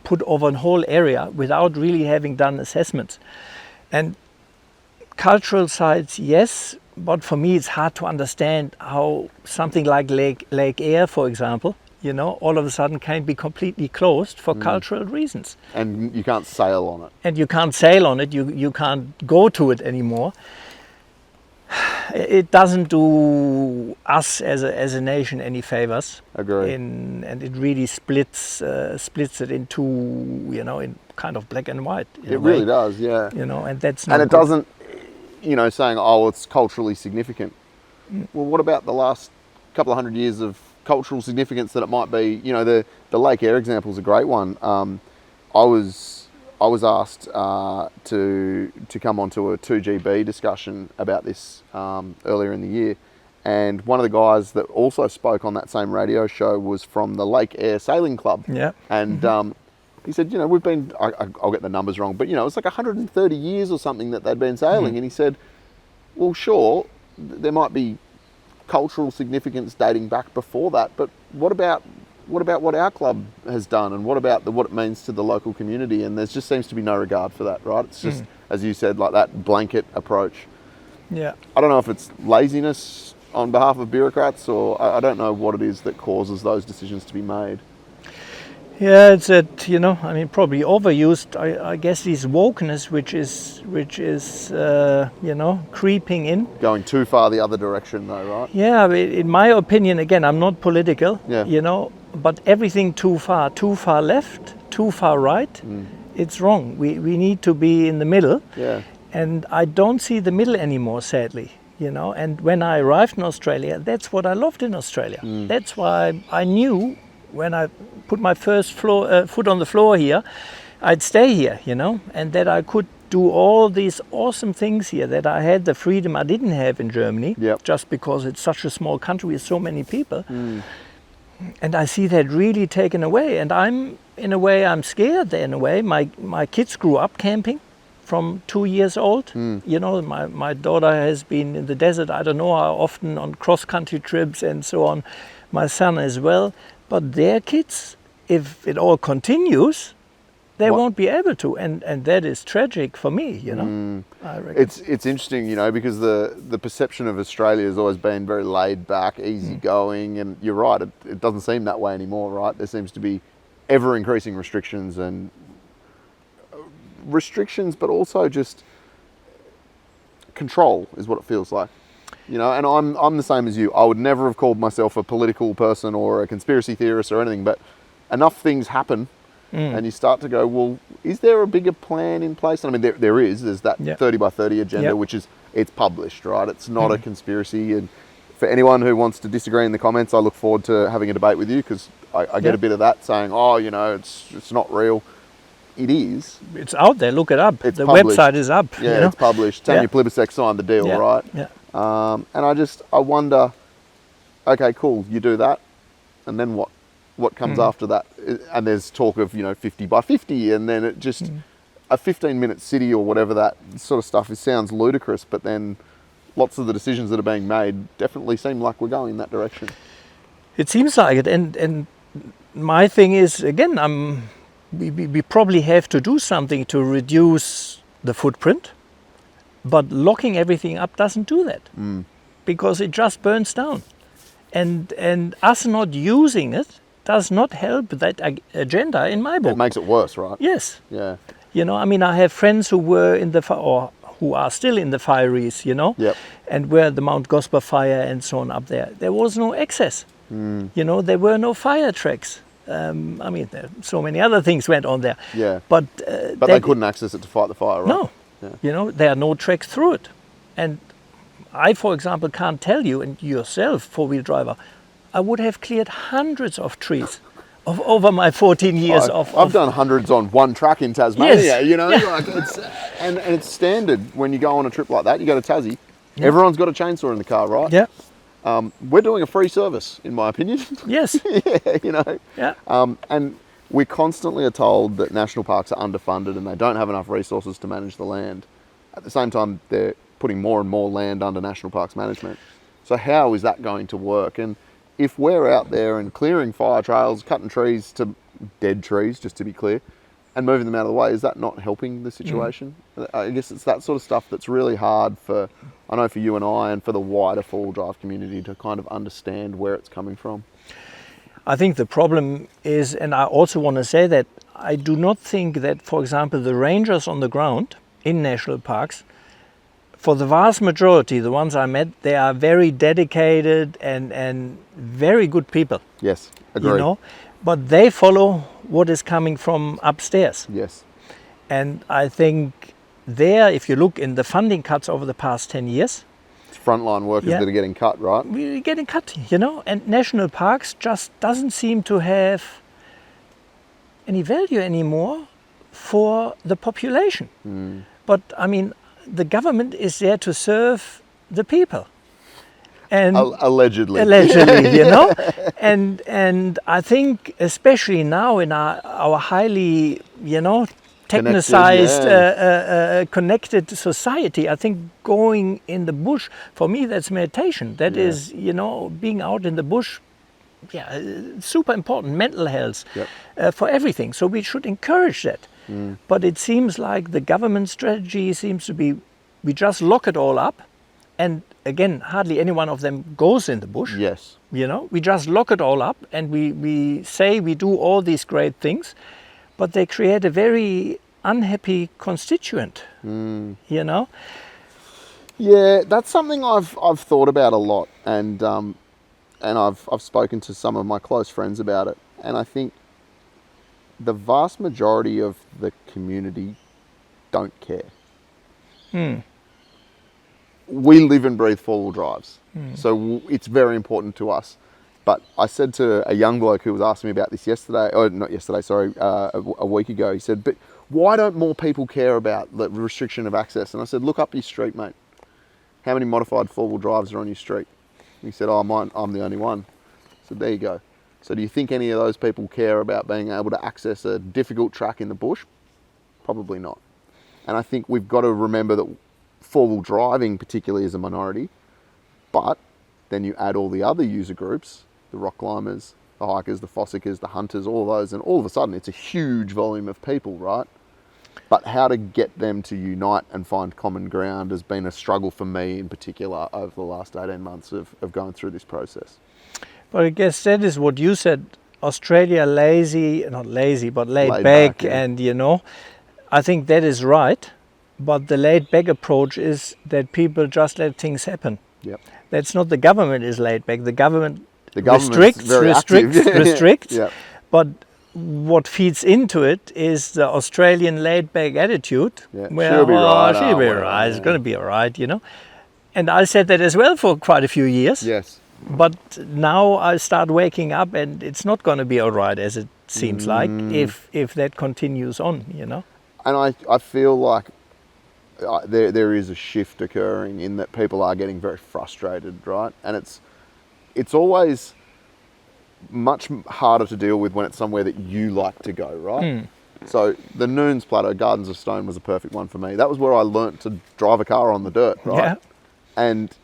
put over a whole area without really having done assessments. And cultural sites, yes, but for me it's hard to understand how something like Lake Eyre, for example, you know, all of a sudden can be completely closed for cultural reasons. And you can't sail on it. And you can't sail on it, you can't go to it anymore. It doesn't do us as a nation any favors. Agree. And it really splits it into, you know, in kind of black and white. It really does, yeah. You know, and that's not And it good. doesn't, you know, saying, oh, it's culturally significant. Well, what about the last couple of hundred years of cultural significance that it might be? You know, the Lake Eyre example is a great one. I was asked to come onto a 2GB discussion about this earlier in the year, and one of the guys that also spoke on that same radio show was from the Lake Eyre Sailing Club. Yeah. And he said, you know, we've been, I'll get the numbers wrong, but you know, it's like 130 years or something that they'd been sailing. And he said, well, sure, there might be cultural significance dating back before that, but what about what our club has done, and what about what it means to the local community? And there just seems to be no regard for that, right? It's just, as you said, like that blanket approach. Yeah. I don't know if it's laziness on behalf of bureaucrats, or I don't know what it is that causes those decisions to be made. Yeah, it's that, you know, I mean, probably overused. I guess this wokeness, which is you know, creeping in. Going too far the other direction, though, right? Yeah, in my opinion, again, I'm not political. Yeah. You know, but everything too far left, too far right, It's wrong. We need to be in the middle. Yeah. And I don't see the middle anymore, sadly. And when I arrived in Australia, that's what I loved in Australia. That's why I knew when I put my first foot on the floor here, I'd stay here, and that I could do all these awesome things here, that I had the freedom I didn't have in Germany, just because it's such a small country with so many people. And I see that really taken away. And I'm scared in a way. My kids grew up camping from 2 years old. My daughter has been in the desert, I don't know how often, on cross-country trips and so on. My son as well. But their kids, if it all continues, they won't be able to, and that is tragic for me, I reckon. It's interesting, because the perception of Australia has always been very laid back, easygoing, and you're right, it doesn't seem that way anymore, right? There seems to be ever increasing restrictions, but also just control is what it feels like. And I'm the same as you. I would never have called myself a political person or a conspiracy theorist or anything, but enough things happen. And you start to go, well, is there a bigger plan in place? And I mean, there's that 30 by 30 agenda, which it's published, right? It's not a conspiracy. And for anyone who wants to disagree in the comments, I look forward to having a debate with you, because I get a bit of that saying, it's not real. It is. It's out there, look it up. It's the published. Website is up. Yeah, it's published. Tanya Plibersek signed the deal, right? Yeah. And I wonder, okay, cool, you do that, and then what? What comes after that? And there's talk of 50 by 50, and then it just a 15-minute city or whatever, that sort of stuff. It sounds ludicrous, but then lots of the decisions that are being made definitely seem like we're going in that direction. It seems like it, and my thing is, again, we probably have to do something to reduce the footprint, but locking everything up doesn't do that, because it just burns down, and us not using it does not help that agenda in my book. It makes it worse, right? Yes. Yeah. I have friends who were in or who are still in the fireys, and where the Mount Gosper fire and so on up there. There was no access. There were no fire tracks. So many other things went on there. Yeah. But they couldn't access it to fight the fire, right? No. Yeah. There are no tracks through it. And I, for example, can't tell you, and yourself, four-wheel driver, I would have cleared hundreds of trees over my 14 years I've done hundreds on one track in Tasmania, Yes. like and it's standard when you go on a trip like that. You go to Tassie, everyone's got a chainsaw in the car, right? Yeah. We're doing a free service, in my opinion. Yes. Yeah. And we constantly are told that national parks are underfunded and they don't have enough resources to manage the land. At the same time, they're putting more and more land under national parks management. So how is that going to work? And if we're out there and clearing fire trails, cutting trees to dead trees, just to be clear, and moving them out of the way, is that not helping the situation? I guess it's that sort of stuff that's really hard for you and I and for the wider four-wheel drive community to kind of understand where it's coming from. I think the problem is, and I also want to say that I do not think that, for example, the rangers on the ground in national parks, for the vast majority, the ones I met, they are very dedicated and very good people. Yes, agree. But they follow what is coming from upstairs. Yes. And I think there, if you look in the funding cuts over the past 10 years, it's frontline workers that are getting cut, right? We're getting cut, and national parks just doesn't seem to have any value anymore for the population. But the government is there to serve the people. And allegedly, and I think especially now in our highly, technicized, connected society, I think going in the bush, for me, that's meditation. That is, being out in the bush, super important, mental health, for everything. So we should encourage that. But it seems like the government strategy seems to be, we just lock it all up, and again, hardly any one of them goes in the bush. Yes. We just lock it all up, and we say we do all these great things, but they create a very unhappy constituent. Yeah, that's something I've thought about a lot, and I've spoken to some of my close friends about it, and I think the vast majority of the community don't care. We live and breathe four-wheel drives, so it's very important to us. But I said to a young bloke who was asking me about this yesterday, or not yesterday, sorry, a week ago, he said, but why don't more people care about the restriction of access? And I said, look up your street, mate. How many modified four-wheel drives are on your street? He said, oh, I'm the only one. So there you go. So do you think any of those people care about being able to access a difficult track in the bush? Probably not. And I think we've got to remember that four-wheel driving particularly is a minority, but then you add all the other user groups, the rock climbers, the hikers, the fossickers, the hunters, all those, and all of a sudden it's a huge volume of people, right? But how to get them to unite and find common ground has been a struggle for me in particular over the last 18 months of going through this process. But I guess that is what you said. Australia not lazy, but laid back, back, yeah. and I think that is right. But the laid back approach is that people just let things happen. Yep. That's not the government is laid back. The government restricts, restricts. Yep. But what feeds into it is the Australian laid back attitude. Yeah. Where, She'll be right. She'll be right. It's going to be all right, And I said that as well for quite a few years. Yes. But now I start waking up, and it's not going to be all right as it seems like if that continues on, And I feel like there is a shift occurring in that people are getting very frustrated, right? And it's always much harder to deal with when it's somewhere that you like to go, right? So the Noons Plateau, Gardens of Stone was a perfect one for me. That was where I learnt to drive a car on the dirt, right? Yeah. And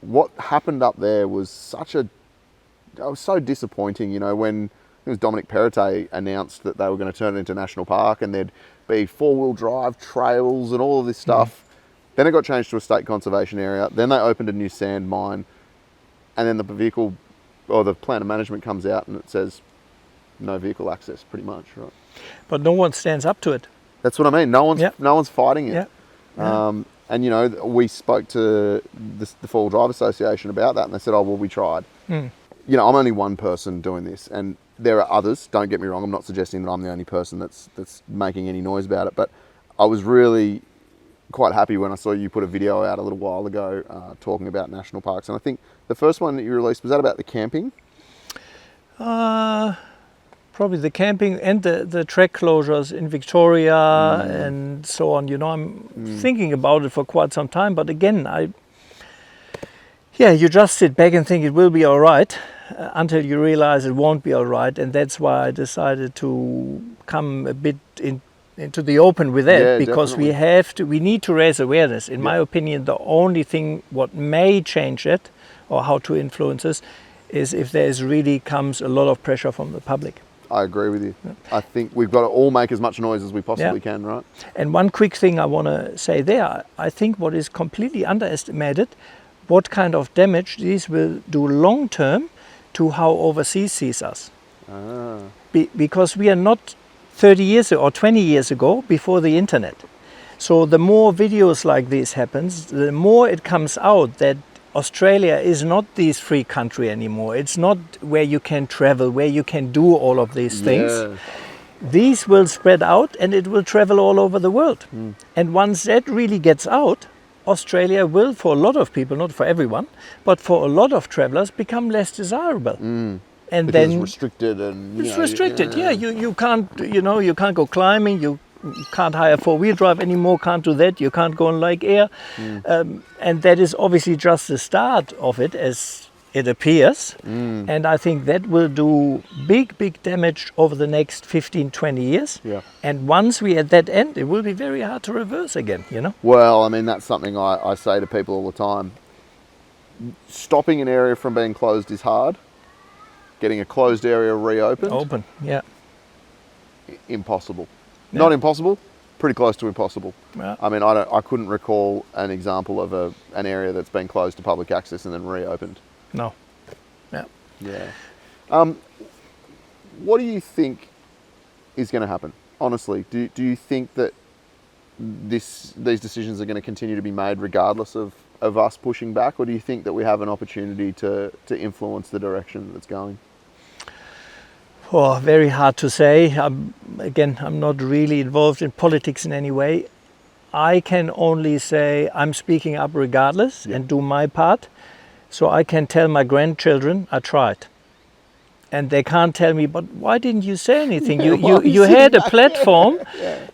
what happened up there was so disappointing, when it was Dominic Perrottet announced that they were going to turn it into national park and there'd be four-wheel drive trails and all of this stuff. Then it got changed to a state conservation area. Then they opened a new sand mine, and then the vehicle or the plan of management comes out and it says no vehicle access, pretty much, right? But no one stands up to it. That's what I mean. No one's fighting it. Yeah. And we spoke to the Four-Wheel Drive Association about that, and they said, "Oh, well, we tried." I'm only one person doing this, and there are others. Don't get me wrong. I'm not suggesting that I'm the only person that's making any noise about it. But I was really quite happy when I saw you put a video out a little while ago talking about national parks. And I think the first one that you released, was that about the camping? Probably the camping and the track closures in Victoria and so on. I'm thinking about it for quite some time. But again, you just sit back and think it will be all right until you realize it won't be all right. And that's why I decided to come a bit into the open with that, because definitely. we need to raise awareness. In my opinion, the only thing what may change it or how to influence this is if there really comes a lot of pressure from the public. I agree with you. Yeah. I think we've got to all make as much noise as we possibly can, right? And one quick thing I want to say there, I think what is completely underestimated, what kind of damage these will do long term to how overseas sees us. Because we are not 30 years or 20 years ago before the internet. So the more videos like this happens, the more it comes out that Australia is not this free country anymore. It's not where you can travel, where you can do all of these things. Yeah. These will spread out and it will travel all over the world. And once that really gets out, Australia will, for a lot of people, not for everyone, but for a lot of travelers, become less desirable. And because then it's restricted and it's restricted. You can't you can't go climbing. You can't hire four-wheel drive anymore. Can't do that. You can't go on Lake Eyre, and that is obviously just the start of it, as it appears. And I think that will do big damage over the next 15-20 years. Yeah. And once we at that end, it will be very hard to reverse again. Well, I mean, that's something I say to people all the time. Stopping an area from being closed is hard. Getting a closed area reopened. Impossible. Yeah. Not impossible, pretty close to impossible. Yeah. I mean, I couldn't recall an example of an area that's been closed to public access and then reopened. No. Yeah. Yeah. What do you think is going to happen? Honestly, do you think that these decisions are going to continue to be made regardless of us pushing back, or do you think that we have an opportunity to influence the direction that it's going? Oh, very hard to say. I'm not really involved in politics in any way. I can only say I'm speaking up regardless and do my part. So I can tell my grandchildren I tried. And they can't tell me, but why didn't you say anything? You had a platform,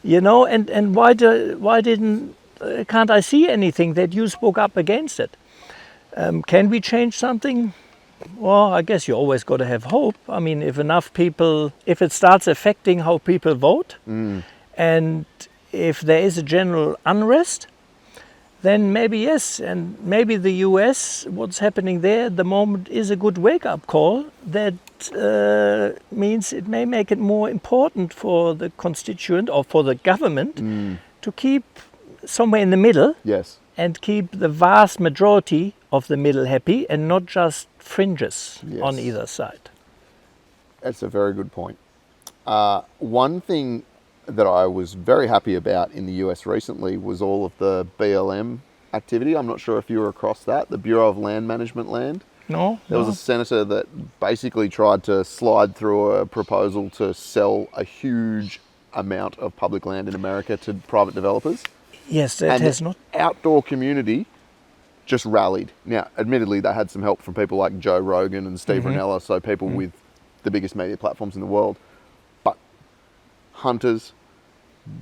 you know, and why didn't can't I see anything that you spoke up against it? Can we change something? Well, I guess you always got to have hope. I mean, if enough people, if it starts affecting how people vote, and if there is a general unrest, then maybe yes, and maybe the US, what's happening there at the moment is a good wake-up call that means it may make it more important for the constituent or for the government to keep somewhere in the middle. Yes. And keep the vast majority of the middle happy and not just fringes on either side. That's a very good point. One thing that I was very happy about in the US recently was all of the BLM activity. I'm not sure if you were across that, the Bureau of Land Management land. No. There was a senator that basically tried to slide through a proposal to sell a huge amount of public land in America to private developers. Yes, that has not. Outdoor community just rallied. Now, admittedly, they had some help from people like Joe Rogan and Steve Rinella, so people with the biggest media platforms in the world. But hunters,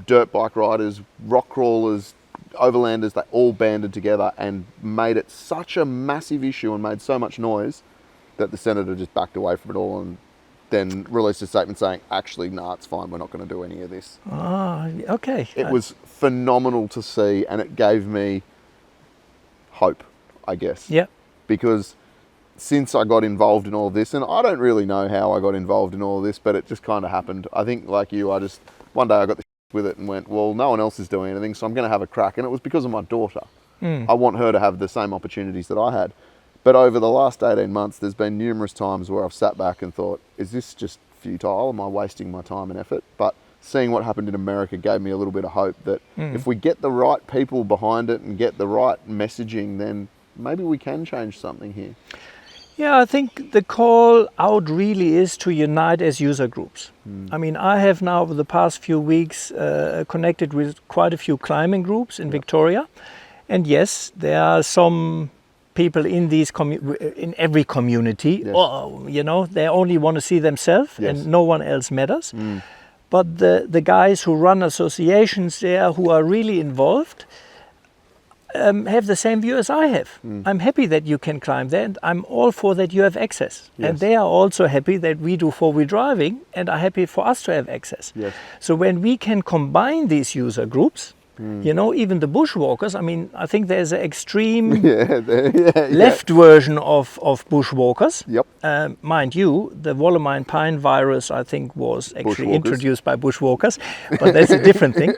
dirt bike riders, rock crawlers, overlanders, they all banded together and made it such a massive issue and made so much noise that the senator just backed away from it all and then released a statement saying, actually, nah, it's fine, we're not going to do any of this. Ah, okay. It was phenomenal to see, and it gave me hope, I guess. Yeah. Because since I got involved in all of this, and I don't really know how I got involved in all of this, but it just kind of happened. I think, like you, one day I got the with it and went, well, no one else is doing anything, so I'm going to have a crack. And it was because of my daughter. I want her to have the same opportunities that I had. But over the last 18 months, there's been numerous times where I've sat back and thought, is this just futile? Am I wasting my time and effort? But seeing what happened in America gave me a little bit of hope that if we get the right people behind it and get the right messaging, then maybe we can change something here. Yeah, I think the call out really is to unite as user groups. I mean, I have now over the past few weeks connected with quite a few climbing groups in Victoria. And yes, there are some people in these in every community, or, you know, they only want to see themselves and no one else matters. But the guys who run associations there who are really involved have the same view as I have. I'm happy that you can climb there and I'm all for that you have access. And they are also happy that we do four-wheel driving and are happy for us to have access. So when we can combine these user groups, you know, even the bushwalkers, I mean, I think there's an extreme left version of bushwalkers. Mind you, the Wollomine pine virus, I think, was actually introduced by bushwalkers, but that's a different thing.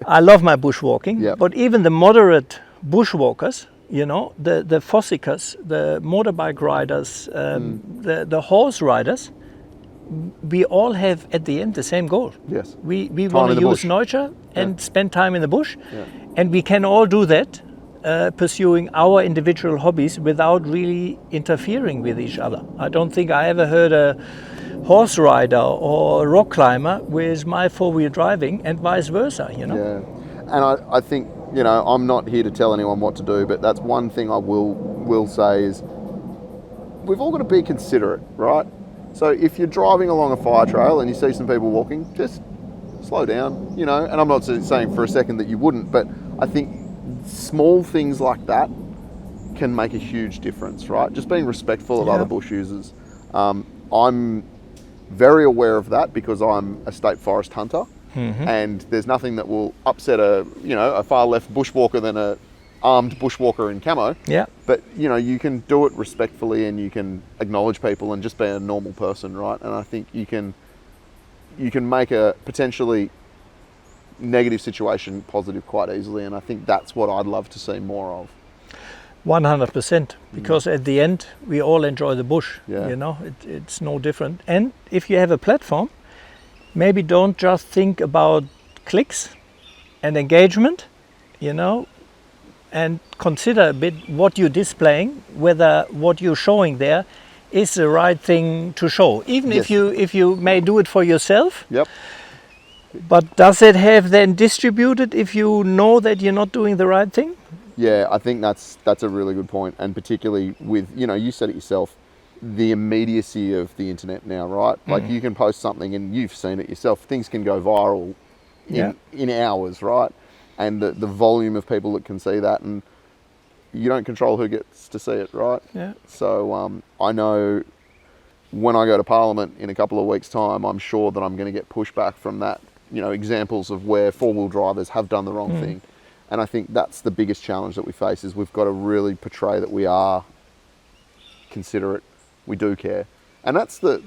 I love my bushwalking, but even the moderate bushwalkers, you know, the fossickers, the motorbike riders, the horse riders, we all have at the end the same goal. We want to use nature and spend time in the bush, and we can all do that pursuing our individual hobbies without really interfering with each other. I don't think I ever heard a horse rider or a rock climber with my four-wheel driving and vice versa, you know. And I think, you know, I'm not here to tell anyone what to do, but that's one thing I will say is we've all got to be considerate, right? So if you're driving along a fire trail and you see some people walking, just slow down, you know. And I'm not saying for a second that you wouldn't, but I think small things like that can make a huge difference, right? Just being respectful of other bush users. I'm very aware of that because I'm a state forest hunter, and there's nothing that will upset a far left bushwalker than a armed bushwalker in camo. But you know, you can do it respectfully and you can acknowledge people and just be a normal person, right? And I think you can make a potentially negative situation positive quite easily, and I think that's what I'd love to see more of. 100%, because at the end we all enjoy the bush. You know, it's no different. And if you have a platform, maybe don't just think about clicks and engagement, you know, and consider a bit what you're displaying, whether what you're showing there is the right thing to show, even Yes. if you may do it for yourself. Yep. But does it have then distributed if you know that you're not doing the right thing? Yeah, I think that's a really good point, and particularly with, you know, you said it yourself, the immediacy of the internet now, right? Like you can post something and you've seen it yourself, things can go viral in hours, right? And the volume of people that can see that, and you don't control who gets to see it, right? Yeah. So I know when I go to Parliament in a couple of weeks' time, I'm sure that I'm going to get pushback from that, you know, examples of where four-wheel drivers have done the wrong thing. And I think that's the biggest challenge that we face, is we've got to really portray that we are considerate, we do care. And that's I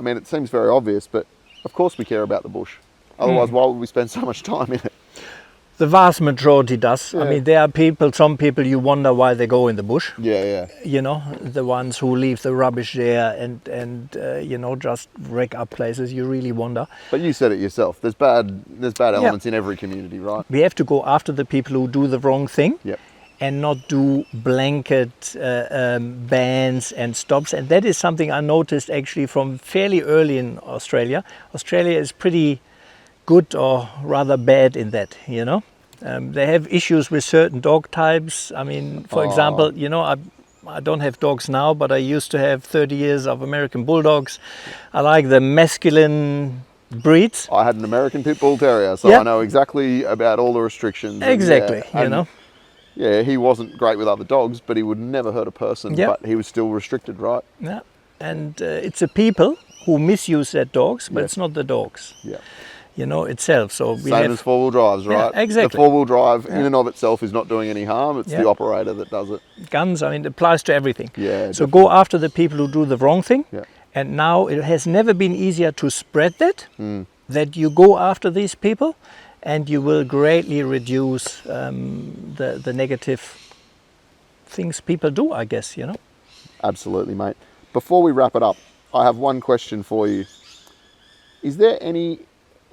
mean, it seems very obvious, but of course we care about the bush. Otherwise, why would we spend so much time in it? The vast majority does. Yeah. I mean, there are some people you wonder why they go in the bush. Yeah. You know, the ones who leave the rubbish there and you know, just wreck up places. You really wonder. But you said it yourself. There's bad elements in every community, right? We have to go after the people who do the wrong thing. Yep. And not do blanket bans and stops. And that is something I noticed actually from fairly early in Australia. Australia is pretty good, or rather bad, in that, you know. They have issues with certain dog types. I mean, for example, you know, I don't have dogs now, but I used to have 30 years of American Bulldogs. I like the masculine breeds. I had an American Pit Bull Terrier, so I know exactly about all the restrictions. Exactly, you know. Yeah, he wasn't great with other dogs, but he would never hurt a person, but he was still restricted, right? Yeah, and it's the people who misuse their dogs, but it's not the dogs. Yeah. You know, itself. So we Same have as four-wheel drives, right? Yeah, exactly. The four-wheel drive in and of itself is not doing any harm. It's the operator that does it. guns. I mean, it applies to everything. Yeah. So go after the people who do the wrong thing. Yeah. And now it has never been easier to spread that, that you go after these people, and you will greatly reduce the negative things people do, I guess, you know. Absolutely, mate. Before we wrap it up, I have one question for you. Is there any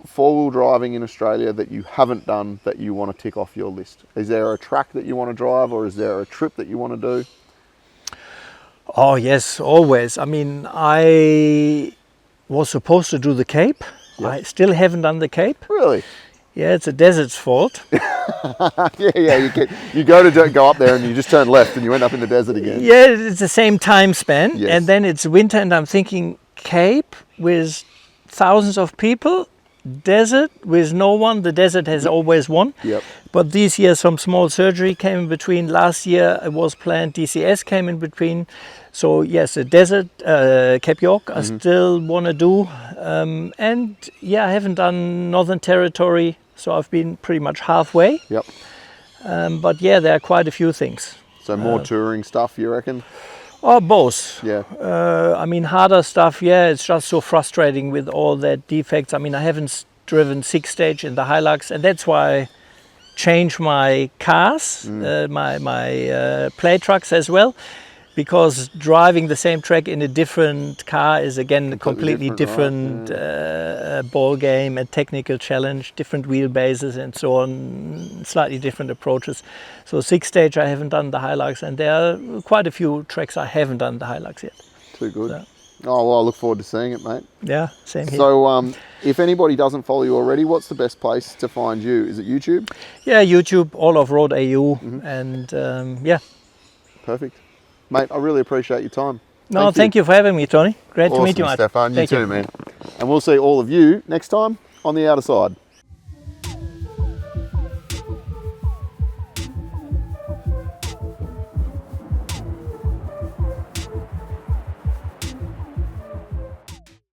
four-wheel driving in Australia that you haven't done that you want to tick off your list? Is there a track that you want to drive, or is there a trip that you want to do? Oh yes, always. I mean, I was supposed to do the Cape. Yep. I still haven't done the Cape. Really? Yeah, it's a desert's fault. You go up there and you just turn left and you end up in the desert again. Yeah, it's the same time span. Yes. And then it's winter, and I'm thinking Cape with thousands of people, desert with no one. The desert has always won. Yep. But this year some small surgery came in between. Last year it was planned, DCS came in between. So yes, the desert, Cape York, I still want to do. And yeah, I haven't done Northern Territory, so I've been pretty much halfway. Yep. But yeah, there are quite a few things. So more touring stuff, you reckon? Oh, both. Yeah. I mean, harder stuff, yeah, it's just so frustrating with all that defects. I mean, I haven't driven 6-stage in the Hilux, and that's why I changed my cars, my play trucks as well, because driving the same track in a different car is again a completely different ball game, a technical challenge, different wheelbases and so on, slightly different approaches. So 6-stage I haven't done the Hilux, and there are quite a few tracks I haven't done the Hilux yet. Too good. So. Oh, well, I look forward to seeing it, mate. Yeah, same here. So if anybody doesn't follow you already, what's the best place to find you? Is it YouTube? Yeah, YouTube, All Offroad AU, and yeah. Perfect. Mate, I really appreciate your time. No, thank you for having me, Tony. Great to meet you, mate. Stefan. You Thank too, man. And we'll see all of you next time on the outer side.